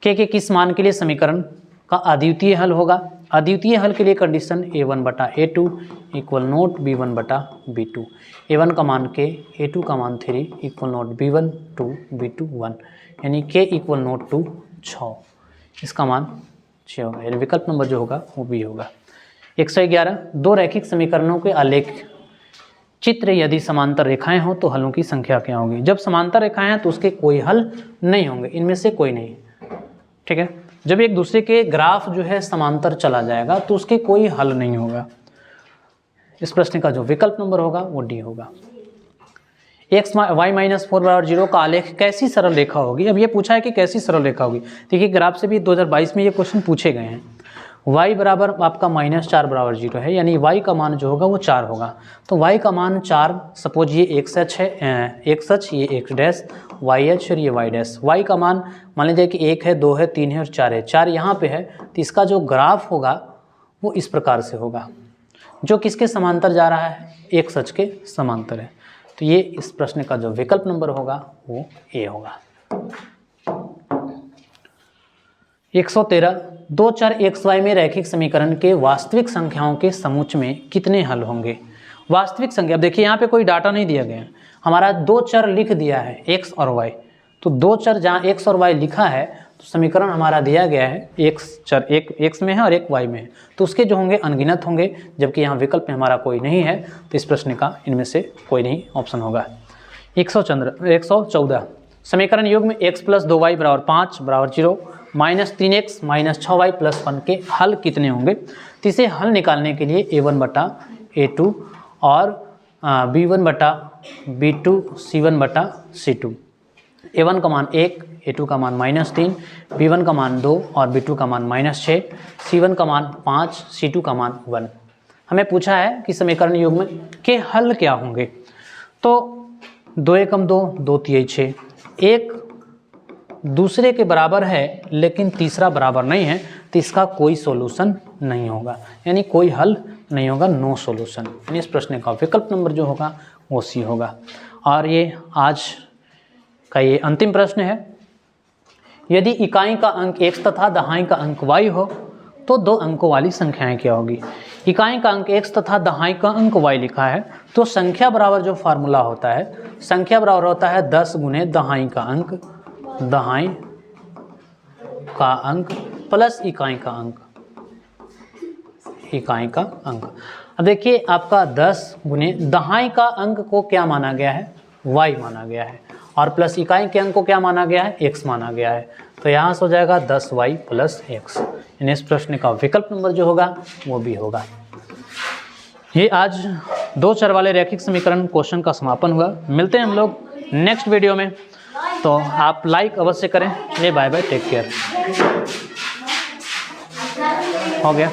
के किस मान के लिए समीकरण का अद्वितीय हल होगा। अद्वितीय हल के लिए condition a1/a2 = note b1/b2, a1 का मान k, a2 का मान 3 = नोट b1 2, b2 1, यानी k = नोट 2 6, इसका मान 6 होगा, यानी विकल्प नंबर जो होगा वो बी होगा। 111, दो रैखिक समीकरणों के आलेख चित्र यदि समांतर रेखाएं हो तो हलों की संख्या क्या होगी। जब समांतर रेखाएं हैं तो उसके कोई हल नहीं होंगे, इनमें से कोई नहीं, ठीक है। जब एक दूसरे के ग्राफ जो है समांतर चला जाएगा तो उसके कोई हल नहीं होगा। इस प्रश्न का जो विकल्प नंबर होगा वो डी होगा। y-4 बराबर 0 का आलेख कैसी सरल रेखा होगी। अब ये पूछा है कि कैसी सरल रेखा होगी। देखिए ग्राफ से भी 2022 में ये क्वेश्चन पूछे गए हैं। y बराबर आपका -4 बराबर 0 है, यानी y का मान जो होगा वो 4 होगा। तो y का मान 4, सपोज ये x अक्ष है, x अक्ष, ये x डैश, y अक्ष और ये y डैश। y का मान मान लीजिए कि 1 है, 2 है, 3 है और 4 है, 4 यहाँ पे है, तो इसका जो ग्राफ होगा वो इस प्रकार से होगा, जो किसके समांतर जा रहा है, x अक्ष के समांतर है। तो ये इस प्रश्न का जो विकल्प नंबर होगा वो ए होगा। 113, दो चर x y में रैखिक समीकरण के वास्तविक संख्याओं के समुच्चय में कितने हल होंगे। वास्तविक संख्या, अब देखिए यहाँ पे कोई डाटा नहीं दिया गया है, हमारा दो चर लिख दिया है x और y। तो दो चर जहाँ x और y लिखा है तो समीकरण हमारा दिया गया है, एक चर एक x में है और एक y में है, तो उसके जो होंगे अनगिनत होंगे, जबकि यहाँ विकल्प में हमारा कोई नहीं है, तो इस प्रश्न का इनमें से कोई नहीं ऑप्शन होगा। 114, समीकरण युग्म में x + 2y = 5 बराबर 0, -3x -6y + 1 के हल कितने होंगे। तो इसे हल निकालने के लिए a1/a2 और b1/b2 c1/c2, a1 का मान 1, a2 का मान -3, b1 का मान 2 और b2 का मान -6, c1 का मान 5, c2 का मान 1। हमें पूछा है कि समीकरण युग्म के हल क्या होंगे। तो 2 एकम 2, 2 तिये 6, एक दूसरे के बराबर है लेकिन तीसरा बराबर नहीं है, तो इसका कोई सॉल्यूशन नहीं होगा, यानी कोई हल नहीं होगा, नो सॉल्यूशन। यानी इस प्रश्न का विकल्प नंबर जो होगा वो सी होगा। और ये आज का ये अंतिम प्रश्न है। यदि इकाई का अंक x तथा दहाई का अंक y हो तो दो अंकों वाली संख्याएं क्या होगी। इकाई का अंक x तथा दहाई का अंक y लिखा है, तो संख्या बराबर जो फार्मूला होता है, संख्या बराबर होता है 10 गुने दहाई का अंक, दहाई का अंक प्लस इकाई का अंक, इकाई का अंक। अब देखिए आपका 10 गुने दहाई का अंक को क्या माना गया है, y माना गया है, और प्लस इकाई के अंक को क्या माना गया है, x माना गया है। तो यहाँ से हो जाएगा 10y + x। यानी इस प्रश्न का विकल्प नंबर जो होगा वो भी होगा। ये आज दो चर वाले रैखिक समीकरण क्वेश्चन का समापन हुआ। मिलते हैं हम लोग नेक्स्ट वीडियो में, तो आप लाइक अवश्य करें। ये बाय बाय, टेक केयर। हो गया।